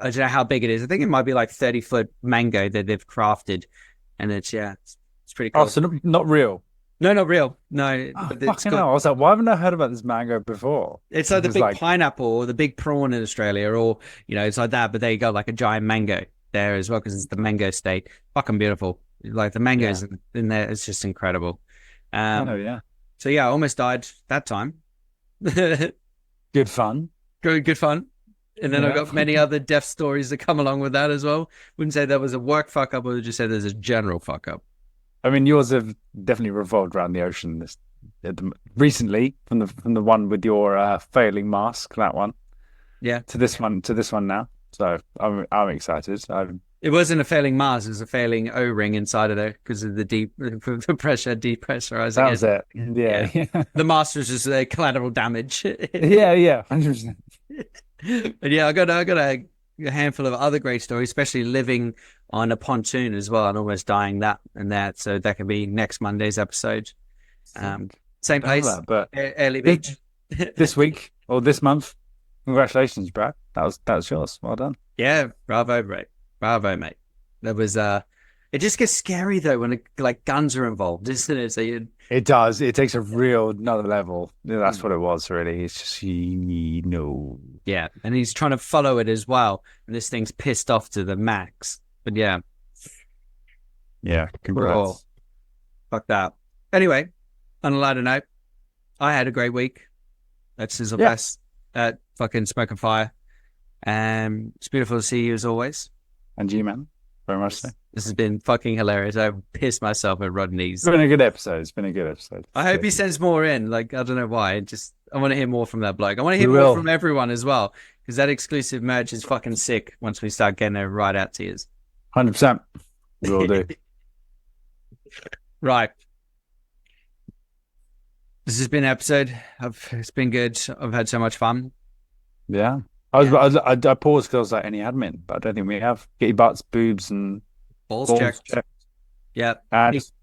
I don't know how big it is. I think it might be like 30-foot mango that they've crafted, and it's pretty cool. Oh, so not real? No, not real. No. Fucking hell. I was like, why haven't I heard about this mango before? It's like the big pineapple or the big prawn in Australia, or it's like that. But they got like a giant mango there as well because it's the mango state. Fucking beautiful. Like the mangoes in there, it's just incredible. Yeah. So yeah, I almost died that time. Good fun. Good fun. And then I've got many other death stories that come along with that as well. Wouldn't say that was a work fuck up, I would just say there's a general fuck up. I mean, yours have definitely revolved around the ocean recently, from the one with your failing mask, that one. Yeah. To this one now. So I'm excited. It wasn't a failing mask, it was a failing O-ring inside of there because of the pressure depressurizing. That was it. Yeah. The mask was just collateral damage. Yeah, 100%. But yeah, I got a handful of other great stories, especially living on a pontoon as well and almost dying that. So that can be next Monday's episode. Same place, but Airlie Beach. This week or this month. Congratulations, Brad. That was yours. Well done. Yeah, bravo, mate. That was it just gets scary though when like guns are involved, isn't it? So it does. It takes a real another level. That's what it was, really. It's just Yeah, and he's trying to follow it as well, and this thing's pissed off to the max. But yeah. Congrats. Oh, fuck that. Anyway, on a lighter note, I had a great week at Sizzle Fest at fucking Smoke and Fire. It's beautiful to see you as always. And you, man. Very much so. This has been fucking hilarious. I pissed myself at Rodney's. It's been a good episode. I hope he sends more in. Like, I don't know why. I want to hear more from that bloke. I want to hear more from everyone as well. Because that exclusive merch is fucking sick once we start getting it right out to you. 100%. We will do. Right. This has been an episode. It's been good. I've had so much fun. Yeah. I paused because I was like, any admin, but I don't think we have. Get your butts, boobs, and balls checked. Yeah. And just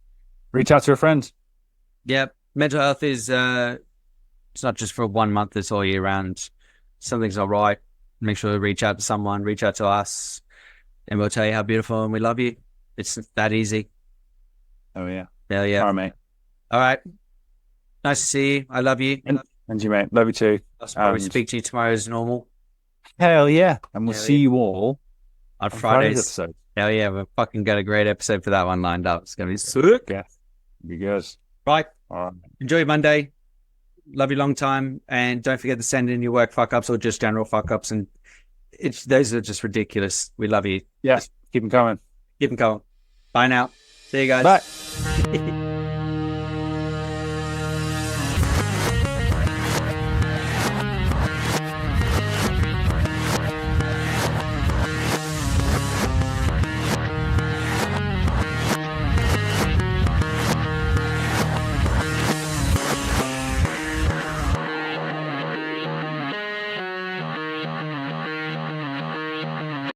reach out to a friend. Yeah. Mental health is it's not just for 1 month, it's all year round. Something's not right. make sure to reach out to someone, reach out to us, and we'll tell you how beautiful and we love you. It's that easy. Oh, yeah. Hell yeah. All right, mate. All right. Nice to see you. I love you. And you, mate. Love you too. I'll probably speak to you tomorrow as normal. Hell yeah. And we'll Hell see yeah. you all On Friday's Fridays. episode. Hell yeah. We've fucking got a great episode for that one lined up. It's going to be sick. Yeah. Be good. Right. All right. Enjoy your Monday. Love you long time. And don't forget to send in your work fuck ups or just general fuck ups. And those are just ridiculous. We love you. Yeah. Keep them coming. Keep them going. Bye now. See you guys. Bye.